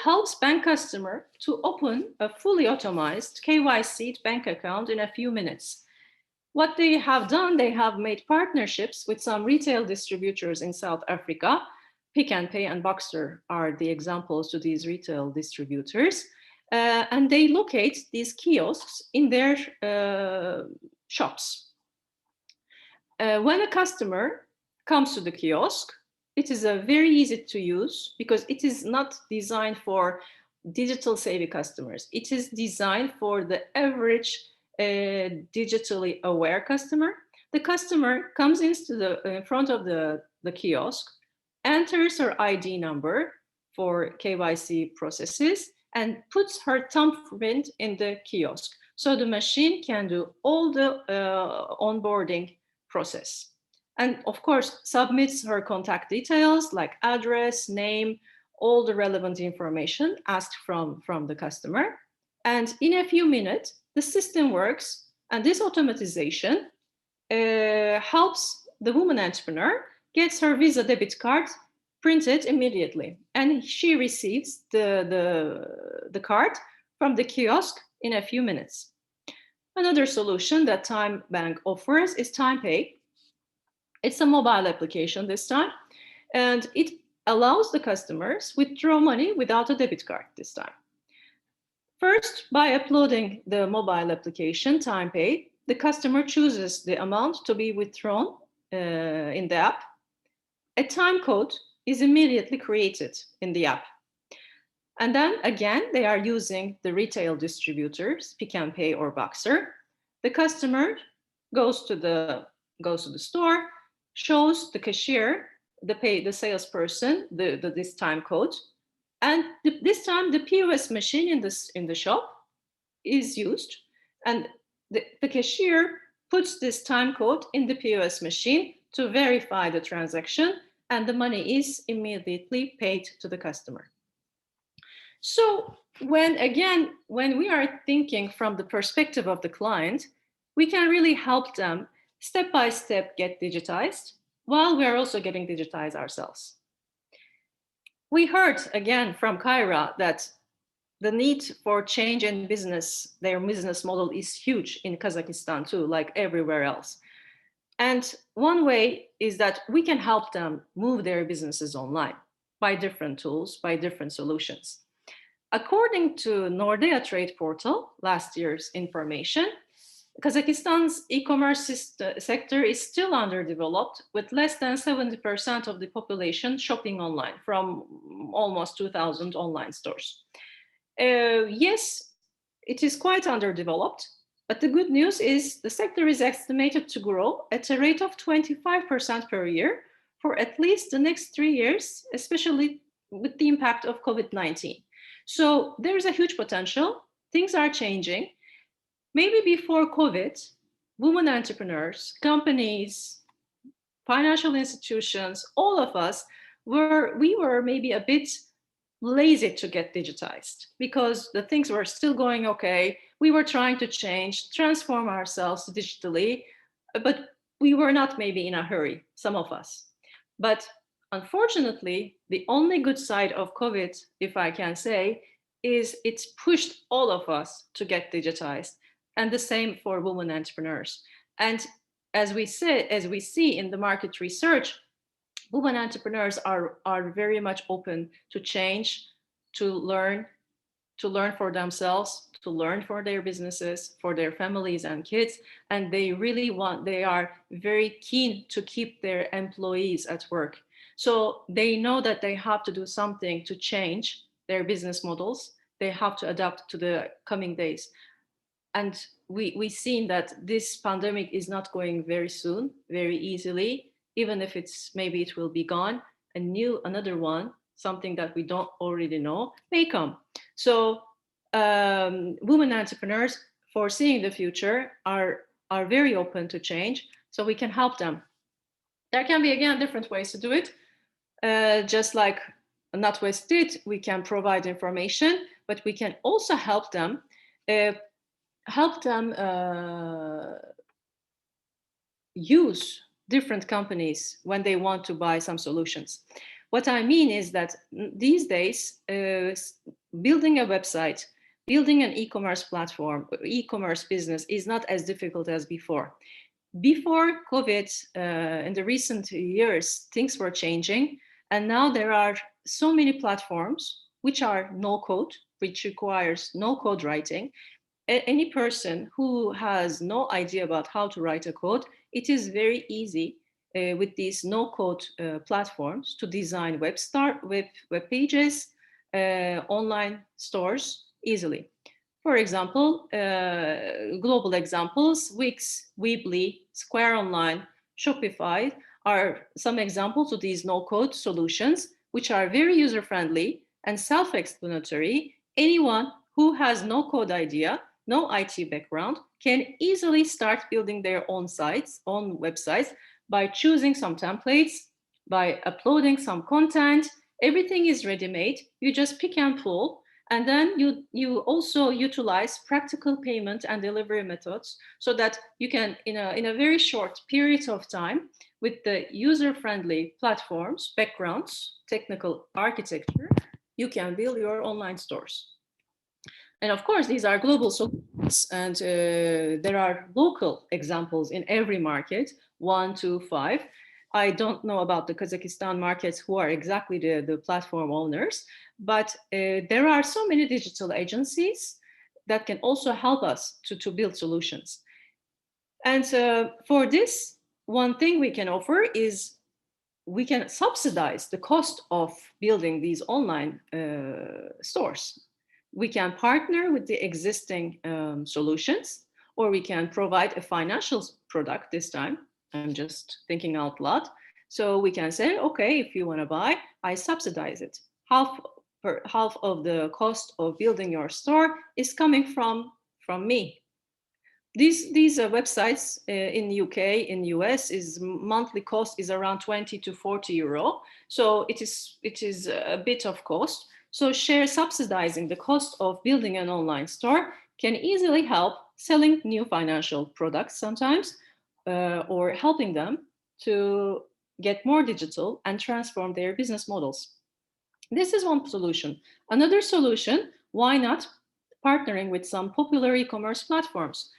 helps bank customer to open a fully automated KYC bank account in a few minutes. What they have done, they have made partnerships with some retail distributors in South Africa. Pick and Pay and Boxer are the examples to these retail distributors. And they locate these kiosks in their shops. When a customer comes to the kiosk, it is very easy to use because it is not designed for digital savvy customers. It is designed for the average digitally aware customer. The customer comes into the front of the kiosk, enters her ID number for KYC processes, and puts her thumbprint in the kiosk. So the machine can do all the onboarding process. And of course, submits her contact details like address, name, all the relevant information asked from the customer. And in a few minutes, the system works. And this automatization helps the woman entrepreneur gets her Visa debit card printed immediately. And she receives the card from the kiosk in a few minutes. Another solution that Time Bank offers is TimePay. It's a mobile application this time, and it allows the customers withdraw money without a debit card this time. First, by uploading the mobile application, TimePay, the customer chooses the amount to be withdrawn in the app. A time code is immediately created in the app. And then again, they are using the retail distributors, Pick and Pay or Boxer. The customer goes to the store, shows the cashier, the salesperson, this time code, and this time the POS machine in the shop is used, and the cashier puts this time code in the POS machine to verify the transaction, and the money is immediately paid to the customer. So when we are thinking from the perspective of the client, we can really help them step by step get digitized while we are also getting digitized ourselves. We heard again from Kyra that the need for change in business, their business model is huge in Kazakhstan too, like everywhere else. And one way is that we can help them move their businesses online by different tools, by different solutions. According to Nordea Trade Portal, last year's information, Kazakhstan's e-commerce sector is still underdeveloped, with less than 70% of the population shopping online from almost 2,000 online stores. Yes, it is quite underdeveloped, but the good news is the sector is estimated to grow at a rate of 25% per year for at least the next 3 years, especially with the impact of COVID-19. So there's a huge potential. Things are changing. Maybe before COVID, women entrepreneurs, companies, financial institutions, all of us we were maybe a bit lazy to get digitized because the things were still going okay. We were trying to change, transform ourselves digitally, but we were not maybe in a hurry, some of us. But unfortunately, the only good side of COVID, if I can say, is it's pushed all of us to get digitized. And the same for women entrepreneurs. And as we see in the market research, women entrepreneurs are very much open to change, to learn for themselves, to learn for their businesses, for their families and kids. And they are very keen to keep their employees at work. So they know that they have to do something to change their business models. They have to adapt to the coming days. and we've seen that this pandemic is not going very soon, very easily, even if maybe it will be gone, another one, something that we don't already know, may come. So women entrepreneurs foreseeing the future are very open to change, so we can help them. There can be, again, different ways to do it. Just like NatWest did, we can provide information, but we can also help them use different companies when they want to buy some solutions. What I mean is that these days, building a website, building an e-commerce platform, e-commerce business is not as difficult as before. Before COVID, in the recent years, things were changing, and now there are so many platforms which are no code, which requires no code writing. Any person who has no idea about how to write a code, it is very easy with these no-code platforms to design web pages, online stores easily. For example, global examples, Wix, Weebly, Square Online, Shopify are some examples of these no-code solutions, which are very user-friendly and self-explanatory. Anyone who has no code idea, no IT background, can easily start building their own sites, own websites, by choosing some templates, by uploading some content. Everything is ready-made. You just pick and pull, and then you also utilize practical payment and delivery methods so that you can, in a very short period of time, with the user-friendly platforms, backgrounds, technical architecture, you can build your online stores. And of course, these are global solutions, and there are local examples in every market, 1, 2, 5. I don't know about the Kazakhstan markets who are exactly the platform owners, but there are so many digital agencies that can also help us to build solutions. And for this, one thing we can offer is we can subsidize the cost of building these online stores. We can partner with the existing solutions, or we can provide a financial product this time. I'm just thinking out loud. So we can say, okay, if you want to buy, I subsidize it. Half of the cost of building your store is coming from me. These websites in the UK, in the US, is monthly cost is around 20 to 40 euro. So it is a bit of cost. So share subsidizing the cost of building an online store can easily help selling new financial products sometimes, or helping them to get more digital and transform their business models. This is one solution. Another solution, why not partnering with some popular e-commerce platforms?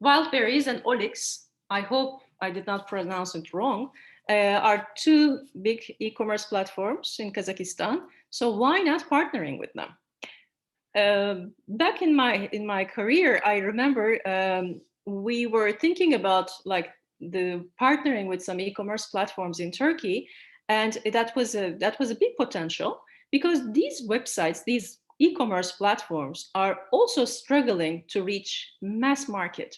Wildberries and Olix, I hope I did not pronounce it wrong, are two big e-commerce platforms in Kazakhstan. So why not partnering with them? Back in my career, I remember we were thinking about like the partnering with some e-commerce platforms in Turkey, and that was a big potential, because these websites, these e-commerce platforms, are also struggling to reach mass market.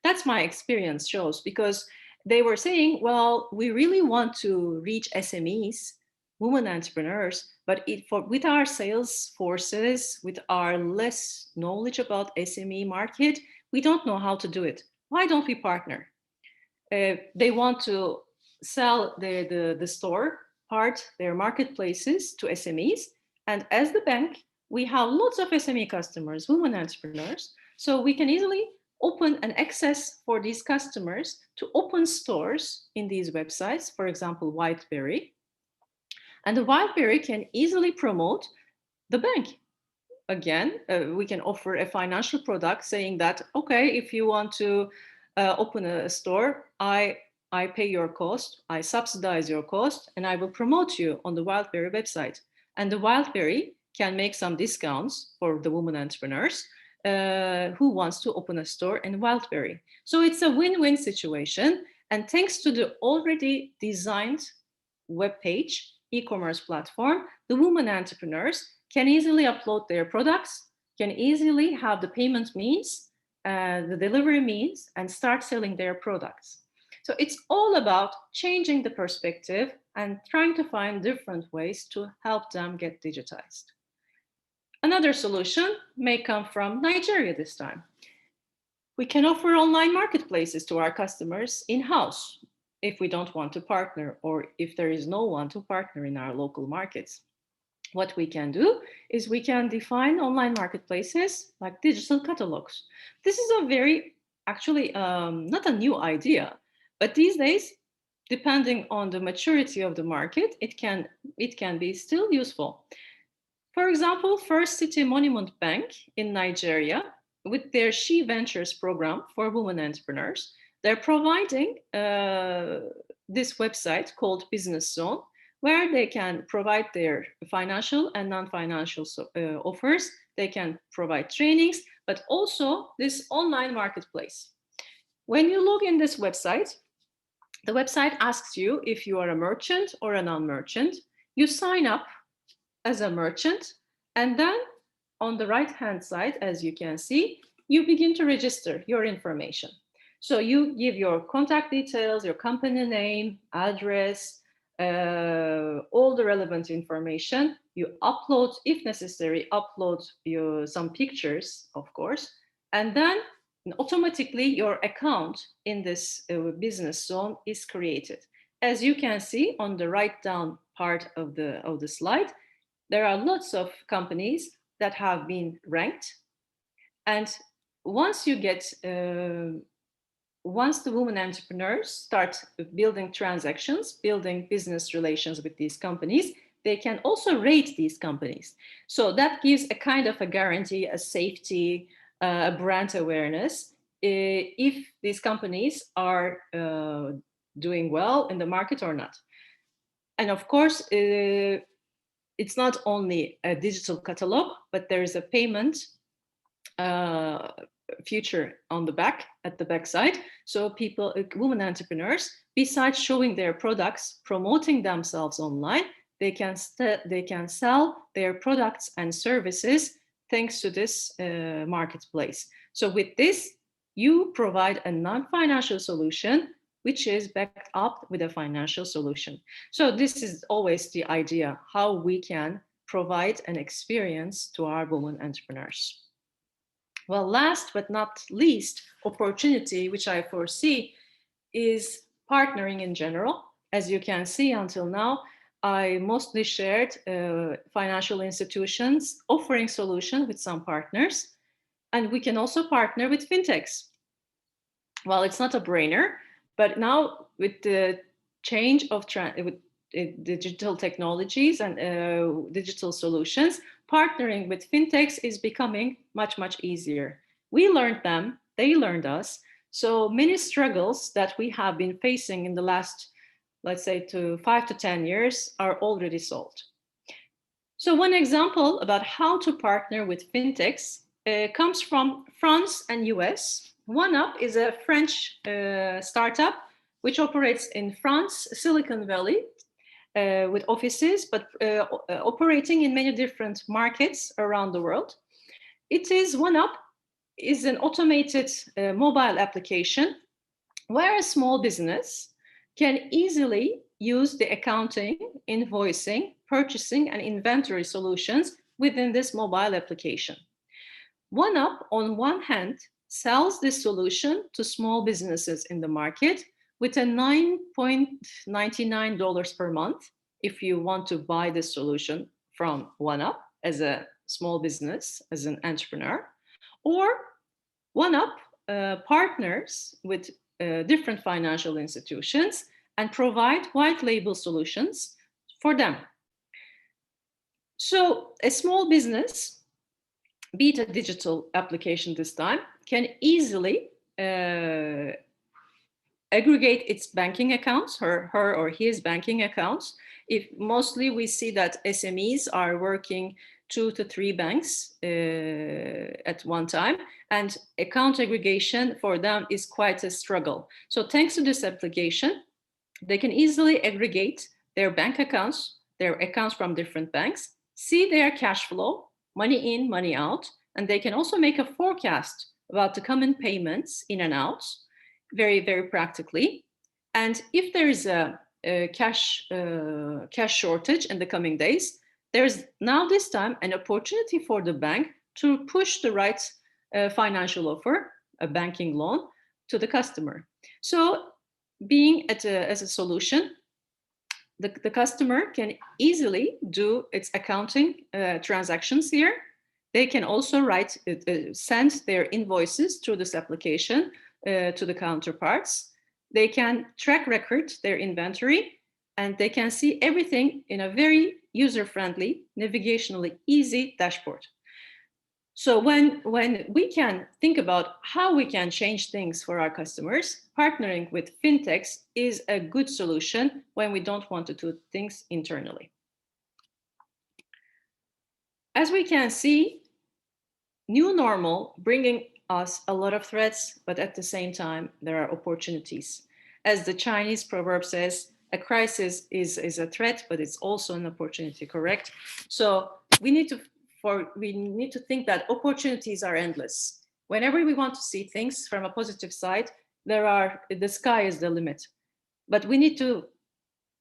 That's my experience shows, because they were saying, well, we really want to reach SMEs, women entrepreneurs, but with our sales forces, with our less knowledge about SME market, we don't know how to do it. Why don't we partner? They want to sell the store part, their marketplaces, to SMEs. And as the bank, we have lots of SME customers, women entrepreneurs. So we can easily open an access for these customers to open stores in these websites, for example, Wildberry. And the Wildberry can easily promote the bank. Again, we can offer a financial product saying that, okay, if you want to open a store, I pay your cost, I subsidize your cost, and I will promote you on the Wildberry website. And the Wildberry can make some discounts for the women entrepreneurs who wants to open a store in Wildberry. So it's a win-win situation. And thanks to the already designed web page, e-commerce platform, the women entrepreneurs can easily upload their products, can easily have the payment means, the delivery means and start selling their products. So it's all about changing the perspective and trying to find different ways to help them get digitized. Another solution may come from Nigeria this time. We can offer online marketplaces to our customers in-house if we don't want to partner or if there is no one to partner in our local markets. What we can do is we can define online marketplaces like digital catalogs. This is a very, actually, not a new idea, but these days, depending on the maturity of the market, it can be still useful. For example, First City Monument Bank in Nigeria, with their She Ventures program for women entrepreneurs, they're providing this website called Business Zone, where they can provide their financial and non-financial offers. They can provide trainings, but also this online marketplace. When you log in this website, the website asks you if you are a merchant or a non-merchant. You sign up as a merchant, and then on the right-hand side, as you can see, you begin to register your information. So you give your contact details, your company name, address, all the relevant information. You upload, if necessary, some pictures, of course, and then automatically your account in this business zone is created. As you can see on the right down part of the slide, there are lots of companies that have been ranked. And once the women entrepreneurs start building transactions, building business relations with these companies, they can also rate these companies. So that gives a kind of a guarantee, a safety, a brand awareness, if these companies are doing well in the market or not. And of course, it's not only a digital catalog, but there is a payment feature on the back, at the back side. So people, women entrepreneurs, besides showing their products, promoting themselves online, they can sell their products and services thanks to this marketplace. So with this, you provide a non-financial solution, which is backed up with a financial solution. So this is always the idea, how we can provide an experience to our women entrepreneurs. Well, last but not least, opportunity, which I foresee, is partnering in general. As you can see, until now, I mostly shared financial institutions offering solutions with some partners, and we can also partner with fintechs. Well, it's not a brainer, but now with the change of digital technologies and digital solutions, partnering with fintechs is becoming much, much easier. We learned them, they learned us. So many struggles that we have been facing in the last, let's say, 5 to 10 years are already solved. So one example about how to partner with fintechs comes from France and US. OneUp is a French startup which operates in France, Silicon Valley, with offices, but operating in many different markets around the world. OneUp is an automated mobile application where a small business can easily use the accounting, invoicing, purchasing, and inventory solutions within this mobile application. OneUp, on one hand, sells this solution to small businesses in the market with a $9.99 per month if you want to buy this solution from OneUp as a small business, as an entrepreneur. Or OneUp partners with different financial institutions and provide white label solutions for them. So a small business, be it a digital application this time, can easily aggregate its banking accounts, her or his banking accounts. If mostly we see that SMEs are working 2 to 3 banks at one time, and account aggregation for them is quite a struggle. So thanks to this application, they can easily aggregate their bank accounts, their accounts from different banks, see their cash flow, money in, money out, and they can also make a forecast about the common payments in and out, very, very practically. And if there is a cash shortage in the coming days, there's now this time an opportunity for the bank to push the right financial offer, a banking loan, to the customer. So being as a solution, the customer can easily do its accounting transactions here. They can also send their invoices through this application to the counterparts. They can track record their inventory, and they can see everything in a very user-friendly, navigationally easy dashboard. So when we can think about how we can change things for our customers, partnering with fintechs is a good solution when we don't want to do things internally. As we can see, new normal bringing us a lot of threats, but at the same time, there are opportunities. As the Chinese proverb says, a crisis is a threat, but it's also an opportunity, correct? So we need to think that opportunities are endless. Whenever we want to see things from a positive side, the sky is the limit. But we need to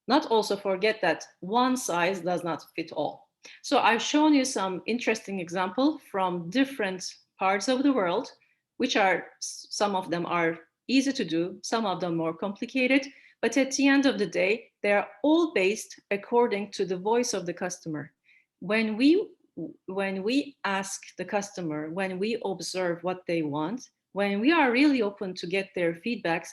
not also forget that one size does not fit all. So I've shown you some interesting examples from different parts of the world, which some of them are easy to do, some of them more complicated, but at the end of the day, they are all based according to the voice of the customer. When we ask the customer, when we observe what they want, when we are really open to get their feedbacks,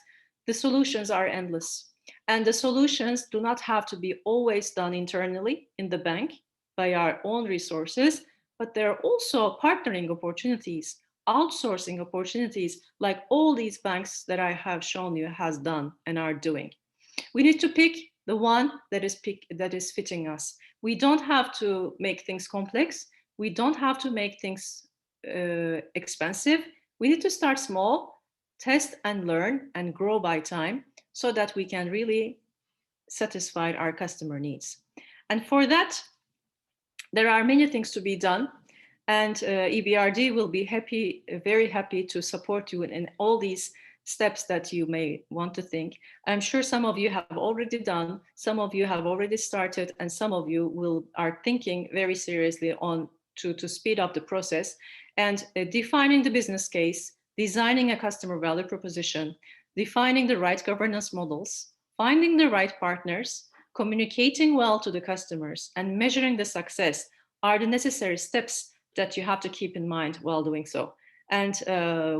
the solutions are endless. And the solutions do not have to be always done internally in the bank by our own resources, but there are also partnering opportunities, outsourcing opportunities, like all these banks that I have shown you has done and are doing. We need to pick the one that is fitting us. We don't have to make things complex. We don't have to make things expensive. We need to start small, test and learn and grow by time so that we can really satisfy our customer needs. And for that, there are many things to be done. And EBRD will be very happy to support you in all these steps that you may want to think. I'm sure some of you have already done, some of you have already started, and some of you are thinking very seriously on to speed up the process. And defining the business case, designing a customer value proposition, defining the right governance models, finding the right partners, communicating well to the customers, and measuring the success are the necessary steps that you have to keep in mind while doing so. And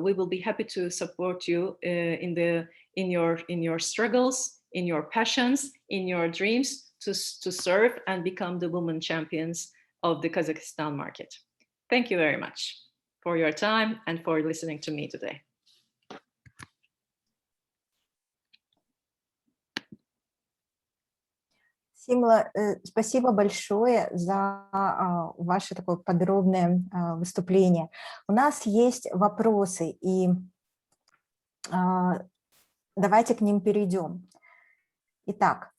we will be happy to support you in your struggles, in your passions, in your dreams to serve and become the women champions of the Kazakhstan market. Thank you very much for your time and for listening to me today. Симла, спасибо большое за ваше такое подробное выступление. У нас есть вопросы, и давайте к ним перейдем. Итак,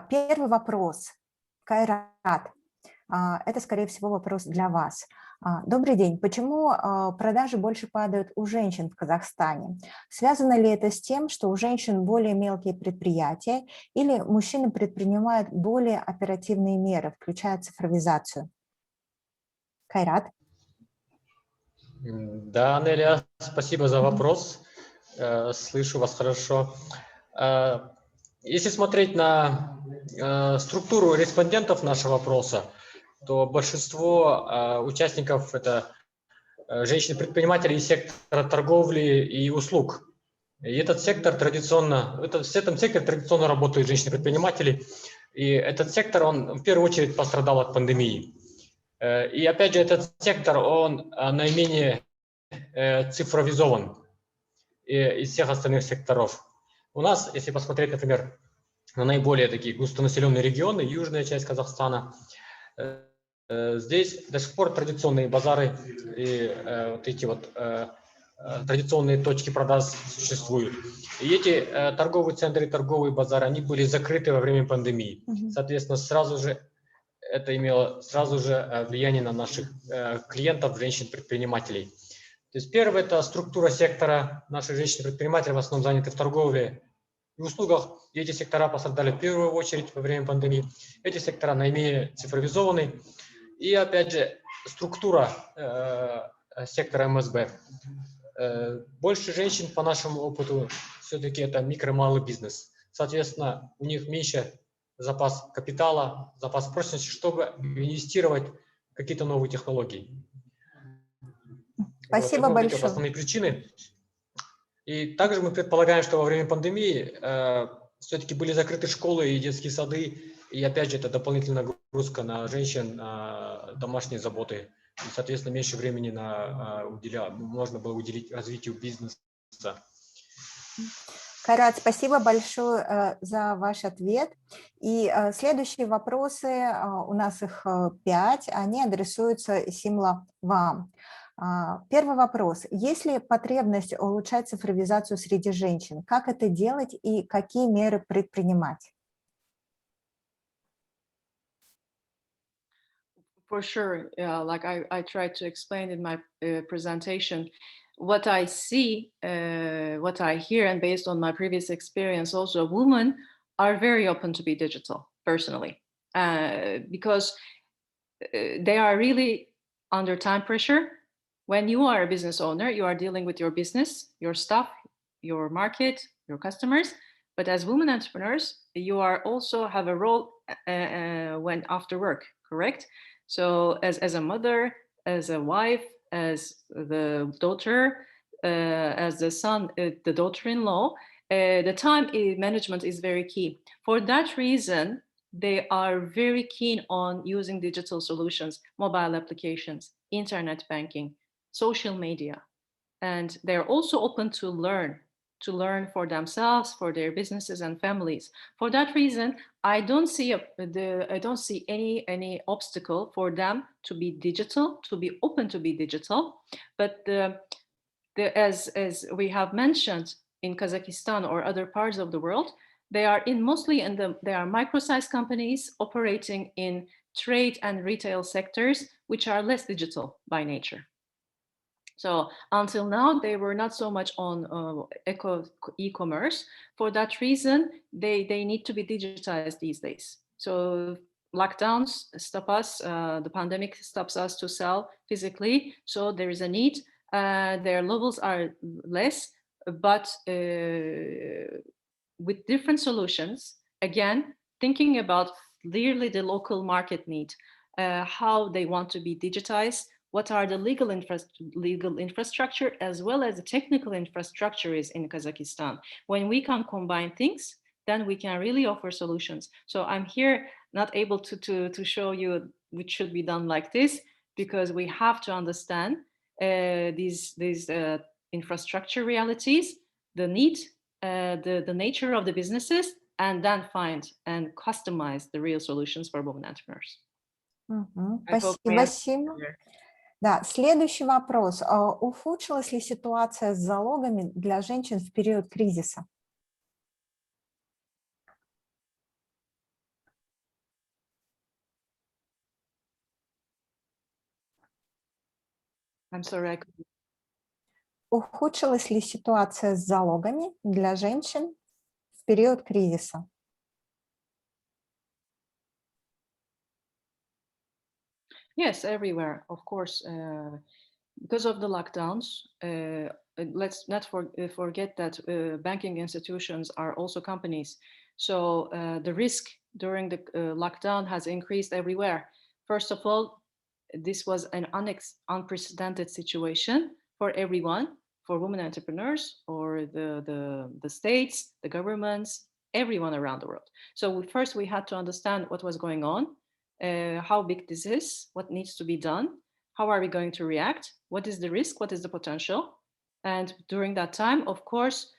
первый вопрос. Кайрат, это, скорее всего, вопрос для вас. Добрый день. Почему продажи больше падают у женщин в Казахстане? Связано ли это с тем, что у женщин более мелкие предприятия, или мужчины предпринимают более оперативные меры, включая цифровизацию? Кайрат? Да, Нелия, спасибо за вопрос. Слышу вас хорошо. Если смотреть на структуру респондентов нашего вопроса, то большинство участников – это женщины-предприниматели из сектора торговли и услуг. И в этом секторе традиционно работают женщины-предприниматели. И этот сектор, он в первую очередь пострадал от пандемии. И опять же, этот сектор, он наименее цифровизован из всех остальных секторов. У нас, если посмотреть, например, на наиболее такие густонаселенные регионы, южная часть Казахстана, здесь до сих пор традиционные базары и вот эти вот традиционные точки продаж существуют. И эти торговые центры, торговые базары, они были закрыты во время пандемии. Соответственно, сразу же это имело влияние на наших клиентов, женщин-предпринимателей. То есть первое – это структура сектора. Наши женщины-предприниматели в основном заняты в торговле и услугах. И эти сектора пострадали в первую очередь во время пандемии. Эти сектора наименее цифровизованы. И опять же, структура сектора МСБ. Больше женщин, по нашему опыту, все-таки это микро- малый бизнес. Соответственно, у них меньше запас капитала, запас прочности, чтобы инвестировать в какие-то новые технологии. Спасибо вот большое. эти основные причины. И также мы предполагаем, что во время пандемии все-таки были закрыты школы и детские сады. И опять же, это дополнительная нагрузка на женщин, домашние заботы. И, соответственно, меньше времени можно было уделить развитию бизнеса. Кайрат, спасибо большое за ваш ответ. И следующие вопросы, у нас их 5, они адресуются, Симла, вам. Первый вопрос. Есть ли потребность улучшать цифровизацию среди женщин? Как это делать и какие меры предпринимать? For sure, like I tried to explain in my presentation, what I see, what I hear, and based on my previous experience, also women are very open to be digital personally, because they are really under time pressure. When you are a business owner, you are dealing with your business, your staff, your market, your customers. But as women entrepreneurs, you are also have a role when after work, correct? So as a mother, as a wife, as the daughter, as the son, the daughter-in-law, the time management is very key. For that reason, they are very keen on using digital solutions, mobile applications, internet banking, social media. And they're also open to learn for themselves, for their businesses and families. For that reason, I don't see any obstacle for them to be digital, to be open to be digital. But as we have mentioned, in Kazakhstan or other parts of the world, they are they are micro-sized companies operating in trade and retail sectors, which are less digital by nature. So until now, they were not so much on e-commerce. For that reason, they need to be digitized these days. So lockdowns stop us, the pandemic stops us to sell physically. So there is a need. Their levels are less, but with different solutions, again, thinking about clearly the local market need, how they want to be digitized, what are the legal infrastructure as well as the technical infrastructure is in Kazakhstan. When we can combine things, then we can really offer solutions. So I'm here not able to show you which should be done like this, because we have to understand these infrastructure realities, the need, the nature of the businesses, and then find and customize the real solutions for women entrepreneurs. Спасибо, Сима. Да, следующий вопрос. Ухудшилась ли ситуация с залогами для женщин в период кризиса? I'm sorry, I couldn't. Ухудшилась ли ситуация с залогами для женщин в период кризиса? Yes, everywhere, of course. Because of the lockdowns, let's not forget that banking institutions are also companies. So the risk during the lockdown has increased everywhere. First of all, this was an unprecedented situation for everyone, for women entrepreneurs or the states, the governments, everyone around the world. So first we had to understand what was going on, how big this is, what needs to be done, how are we going to react, what is the risk, what is the potential. And during that time, of course,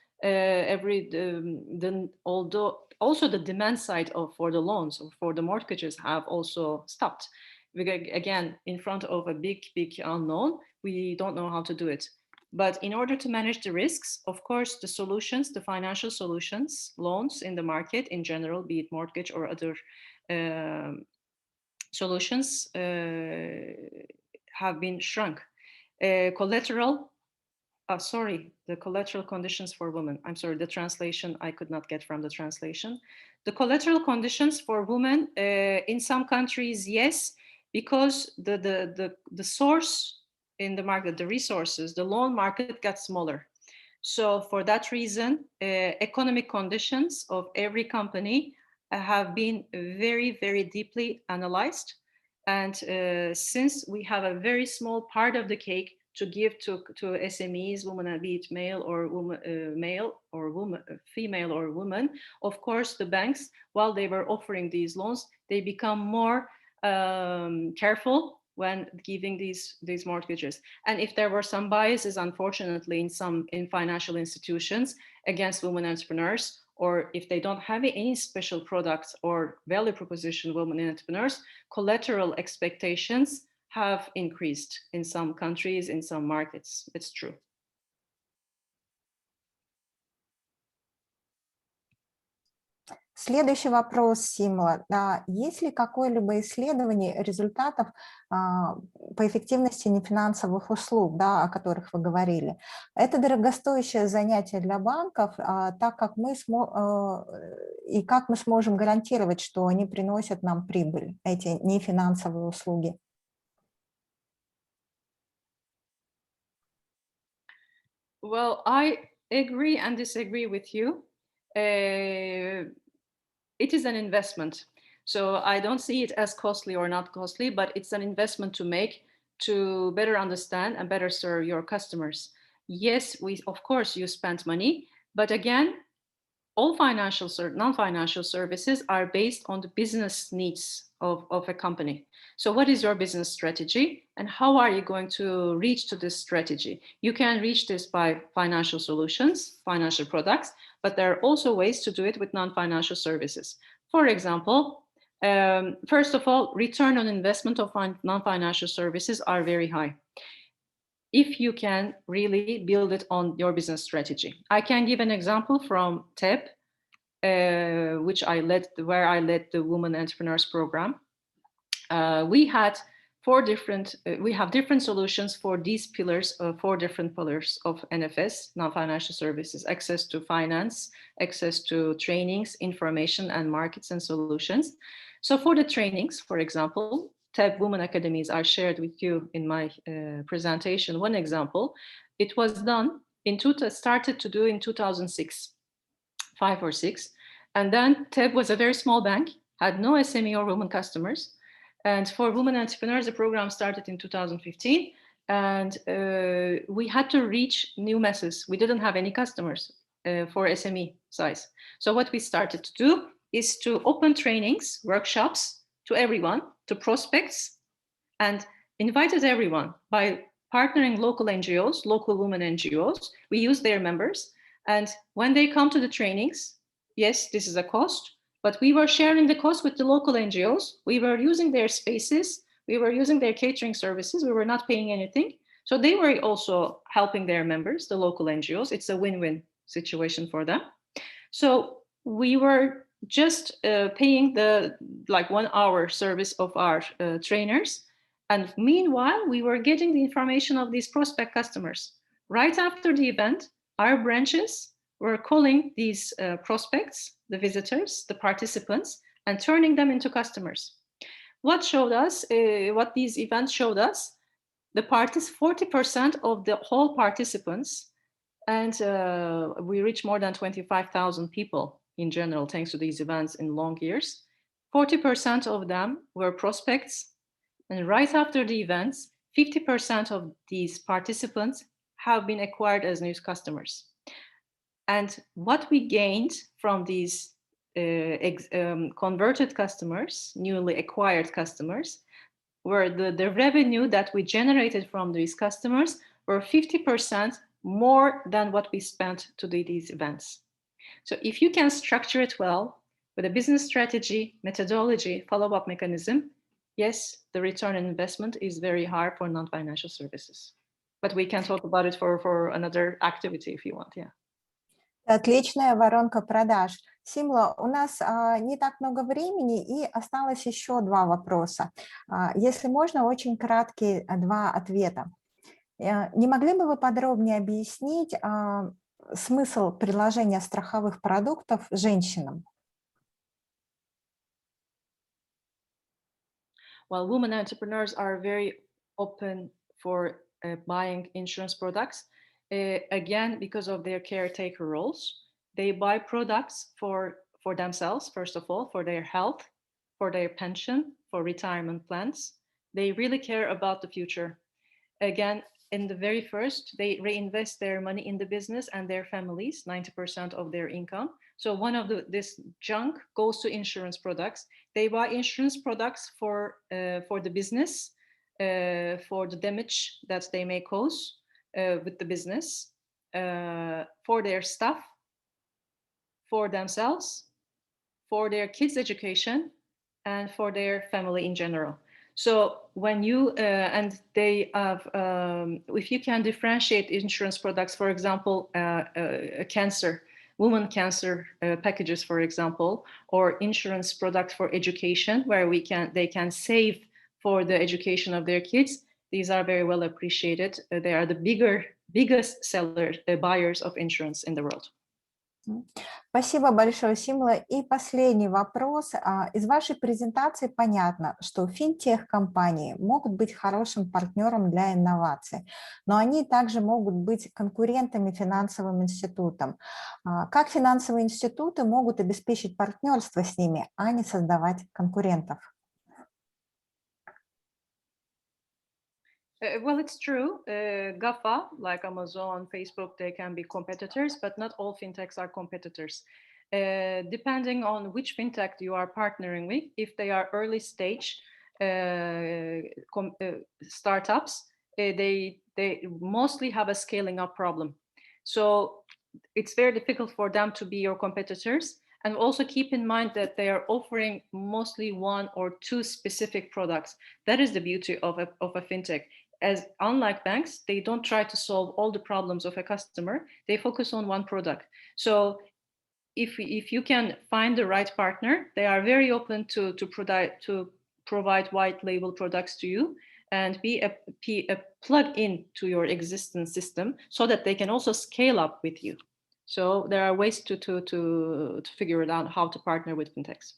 although also the demand side for the loans or for the mortgages have also stopped. Again, in front of a big unknown, we don't know how to do it. But in order to manage the risks, of course, the solutions, the financial solutions, loans in the market in general, be it mortgage or other solutions, have been shrunk. Collateral sorry, the collateral conditions for women. I'm sorry, the translation I could not get from the translation. The collateral conditions for women in some countries, yes, because the source in the market, the resources, the loan market got smaller. So for that reason, economic conditions of every company have been very, very deeply analyzed. And since we have a very small part of the cake to give to SMEs, women, be it male or woman, female or woman, of course, the banks, while they were offering these loans, they become more careful when giving these mortgages. And if there were some biases, unfortunately, in financial institutions against women entrepreneurs, or if they don't have any special products or value proposition women entrepreneurs, collateral expectations have increased in some countries, in some markets. It's true. Следующий вопрос, Симла. Есть ли какое-либо исследование результатов по эффективности нефинансовых услуг, о которых вы говорили? Это дорогостоящее занятие для банков, так как мы сможем гарантировать, что они приносят нам прибыль, эти нефинансовые услуги? Well, I agree and disagree with you. It is an investment. So I don't see it as costly or not costly, but it's an investment to make to better understand and better serve your customers. Yes, of course, you spend money, but again, all non-financial services are based on the business needs of a company. So what is your business strategy and how are you going to reach to this strategy? You can reach this by financial solutions, financial products, but there are also ways to do it with non-financial services. For example, first of all, return on investment of non-financial services are very high if you can really build it on your business strategy. I can give an example from TEB, where I led the Women Entrepreneurs Program. We have different solutions for these pillars, 4 different pillars of NFS, non-financial services: access to finance, access to trainings, information, and markets and solutions. So for the trainings, for example, TEB Women Academies, I shared with you in my presentation one example. It was done started to do in 2006, 5 or 6. And then TEB was a very small bank, had no SME or women customers. And for women entrepreneurs, the program started in 2015. And we had to reach new masses. We didn't have any customers for SME size. So what we started to do is to open trainings, workshops to everyone, to prospects, and invited everyone by partnering local NGOs, local women NGOs. We use their members. And when they come to the trainings, yes, this is a cost, but we were sharing the cost with the local NGOs. We were using their spaces. We were using their catering services. We were not paying anything. So they were also helping their members, the local NGOs. It's a win-win situation for them. So we were just paying the 1 hour service of our trainers. And meanwhile, we were getting the information of these prospect customers. Right after the event, our branches were calling these prospects, the visitors, the participants, and turning them into customers. What these events showed us, 40% of the whole participants, and we reached more than 25,000 people in general, thanks to these events in long years. 40% of them were prospects. And right after the events, 50% of these participants have been acquired as new customers. And what we gained from these converted customers, newly acquired customers, were the revenue that we generated from these customers were 50% more than what we spent to do these events. So if you can structure it well with a business strategy, methodology, follow-up mechanism, yes, the return on investment is very high for non-financial services. But we can talk about it for another activity if you want, yeah. Отличная воронка продаж. Симла, у нас не так много времени, и осталось еще 2 вопроса. Если можно, очень краткие 2 ответа. Не могли бы вы подробнее объяснить смысл предложения страховых продуктов женщинам? Well, women entrepreneurs are very open for buying insurance products. Again, because of their caretaker roles, they buy products for themselves, first of all, for their health, for their pension, for retirement plans. They really care about the future. Again, in the very first, they reinvest their money in the business and their families, 90% of their income. So one of this junk goes to insurance products. They buy insurance products for the business, for the damage that they may cause with the business, for their staff, for themselves, for their kids' education, and for their family in general. So when you and they have, if you can differentiate insurance products, for example, cancer, women cancer packages, for example, or insurance products for education, where they can save for the education of their kids. These are very well appreciated. They are the biggest sellers, buyers of insurance in the world. Спасибо большое, Симла. И последний вопрос. Из вашей презентации понятно, что финтех-компании могут быть хорошим партнером для инноваций, но они также могут быть конкурентами финансовым институтам. Как финансовые институты могут обеспечить партнерство с ними, а не создавать конкурентов? Well, it's true. GAFA, like Amazon, Facebook, they can be competitors, but not all fintechs are competitors. Depending on which fintech you are partnering with, if they are early stage startups, they mostly have a scaling up problem. So it's very difficult for them to be your competitors. And also keep in mind that they are offering mostly one or two specific products. That is the beauty of a fintech. As unlike banks, they don't try to solve all the problems of a customer. They focus on one product. So if you can find the right partner, they are very open to provide white label products to you and be a plug-in to your existing system so that they can also scale up with you. So there are ways to figure it out how to partner with fintechs.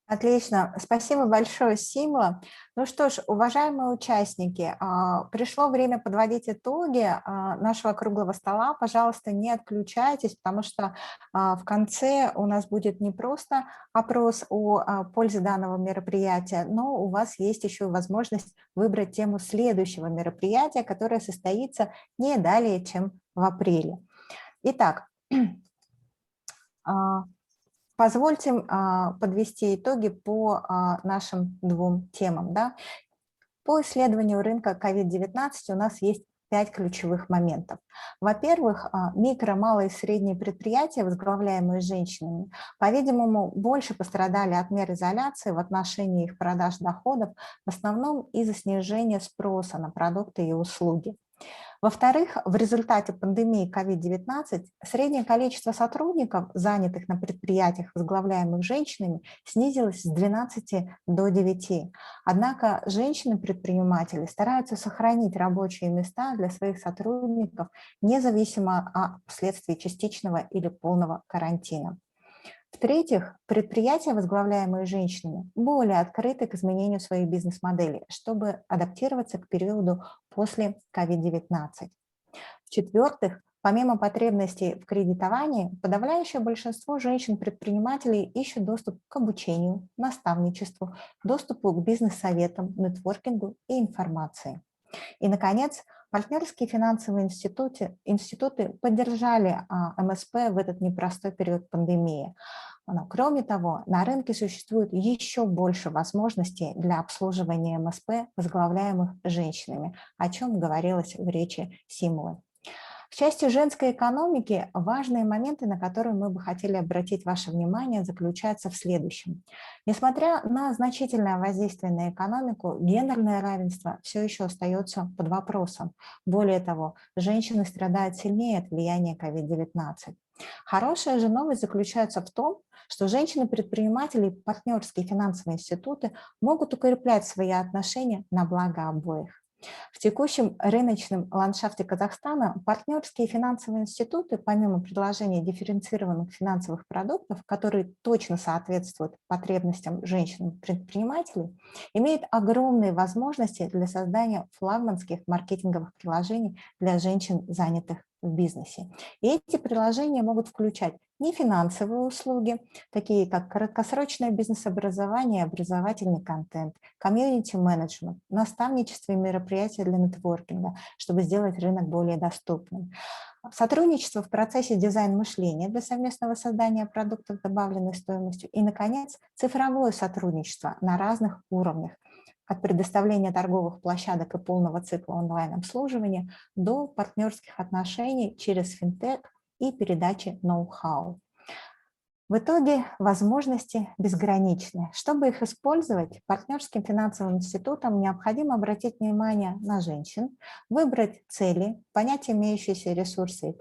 Отлично. Спасибо большое, Симла. Ну что ж, уважаемые участники, пришло время подводить итоги нашего круглого стола. Пожалуйста, не отключайтесь, потому что в конце у нас будет не просто опрос о пользе данного мероприятия, но у вас есть еще возможность выбрать тему следующего мероприятия, которое состоится не далее, чем в апреле. Итак, позвольте подвести итоги по нашим двум темам. Да? По исследованию рынка COVID-19 у нас есть 5 ключевых моментов. Во-первых, микро, малые и средние предприятия, возглавляемые женщинами, по-видимому, больше пострадали от мер изоляции в отношении их продаж доходов, в основном из-за снижения спроса на продукты и услуги. Во-вторых, в результате пандемии COVID-19 среднее количество сотрудников, занятых на предприятиях, возглавляемых женщинами, снизилось с 12 до 9. Однако женщины-предприниматели стараются сохранить рабочие места для своих сотрудников, независимо от последствий частичного или полного карантина. В-третьих, предприятия, возглавляемые женщинами, более открыты к изменению своих бизнес-моделей, чтобы адаптироваться к периоду после COVID-19. В-четвертых, помимо потребностей в кредитовании, подавляющее большинство женщин-предпринимателей ищут доступ к обучению, наставничеству, доступу к бизнес-советам, нетворкингу и информации. И, наконец, партнерские финансовые институты поддержали МСП в этот непростой период пандемии. Но, кроме того, на рынке существует еще больше возможностей для обслуживания МСП, возглавляемых женщинами, о чем говорилось в речи Симлы. В части женской экономики важные моменты, на которые мы бы хотели обратить ваше внимание, заключаются в следующем. Несмотря на значительное воздействие на экономику, гендерное равенство все еще остается под вопросом. Более того, женщины страдают сильнее от влияния COVID-19. Хорошая же новость заключается в том, что женщины-предприниматели и партнерские финансовые институты могут укреплять свои отношения на благо обоих. В текущем рыночном ландшафте Казахстана партнерские финансовые институты, помимо предложения дифференцированных финансовых продуктов, которые точно соответствуют потребностям женщин-предпринимателей, имеют огромные возможности для создания флагманских маркетинговых приложений для женщин, занятых в бизнесе. И эти приложения могут включать нефинансовые услуги, такие как краткосрочное бизнес-образование, образовательный контент, комьюнити-менеджмент, наставничество и мероприятия для нетворкинга, чтобы сделать рынок более доступным. Сотрудничество в процессе дизайн-мышления для совместного создания продуктов с добавленной стоимостью. И, наконец, цифровое сотрудничество на разных уровнях, от предоставления торговых площадок и полного цикла онлайн-обслуживания до партнерских отношений через финтех и передачи ноу-хау. В итоге возможности безграничны. Чтобы их использовать, партнерским финансовым институтам необходимо обратить внимание на женщин, выбрать цели, понять имеющиеся ресурсы и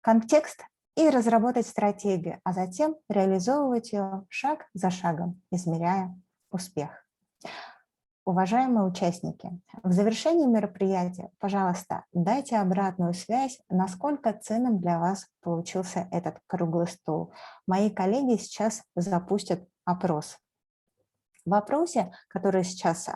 контекст и разработать стратегию, а затем реализовывать ее шаг за шагом, измеряя успех. Уважаемые участники, в завершении мероприятия, пожалуйста, дайте обратную связь, насколько ценным для вас получился этот круглый стол. Мои коллеги сейчас запустят опрос. В вопросе, который сейчас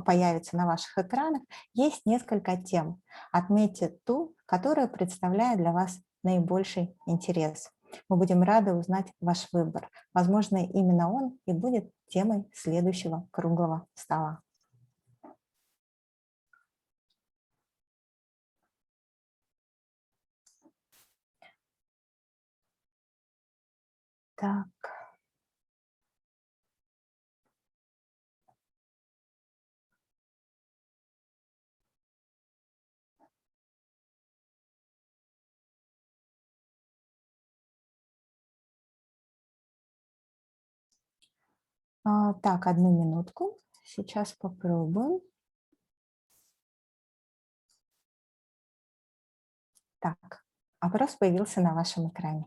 появится на ваших экранах, есть несколько тем. Отметьте ту, которая представляет для вас наибольший интерес. Мы будем рады узнать ваш выбор. Возможно, именно он и будет темой следующего круглого стола. Так. Так, одну минутку. Сейчас попробуем. Так, опрос появился на вашем экране.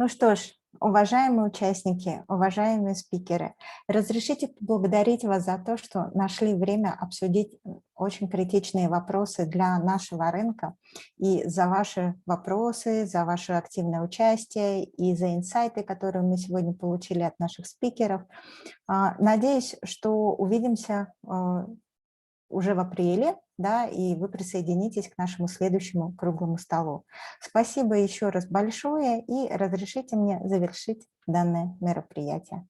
Ну что ж, уважаемые участники, уважаемые спикеры, разрешите поблагодарить вас за то, что нашли время обсудить очень критичные вопросы для нашего рынка, и за ваши вопросы, за ваше активное участие и за инсайты, которые мы сегодня получили от наших спикеров. Надеюсь, что увидимся уже в апреле, да, и вы присоединитесь к нашему следующему круглому столу. Спасибо еще раз большое, и разрешите мне завершить данное мероприятие.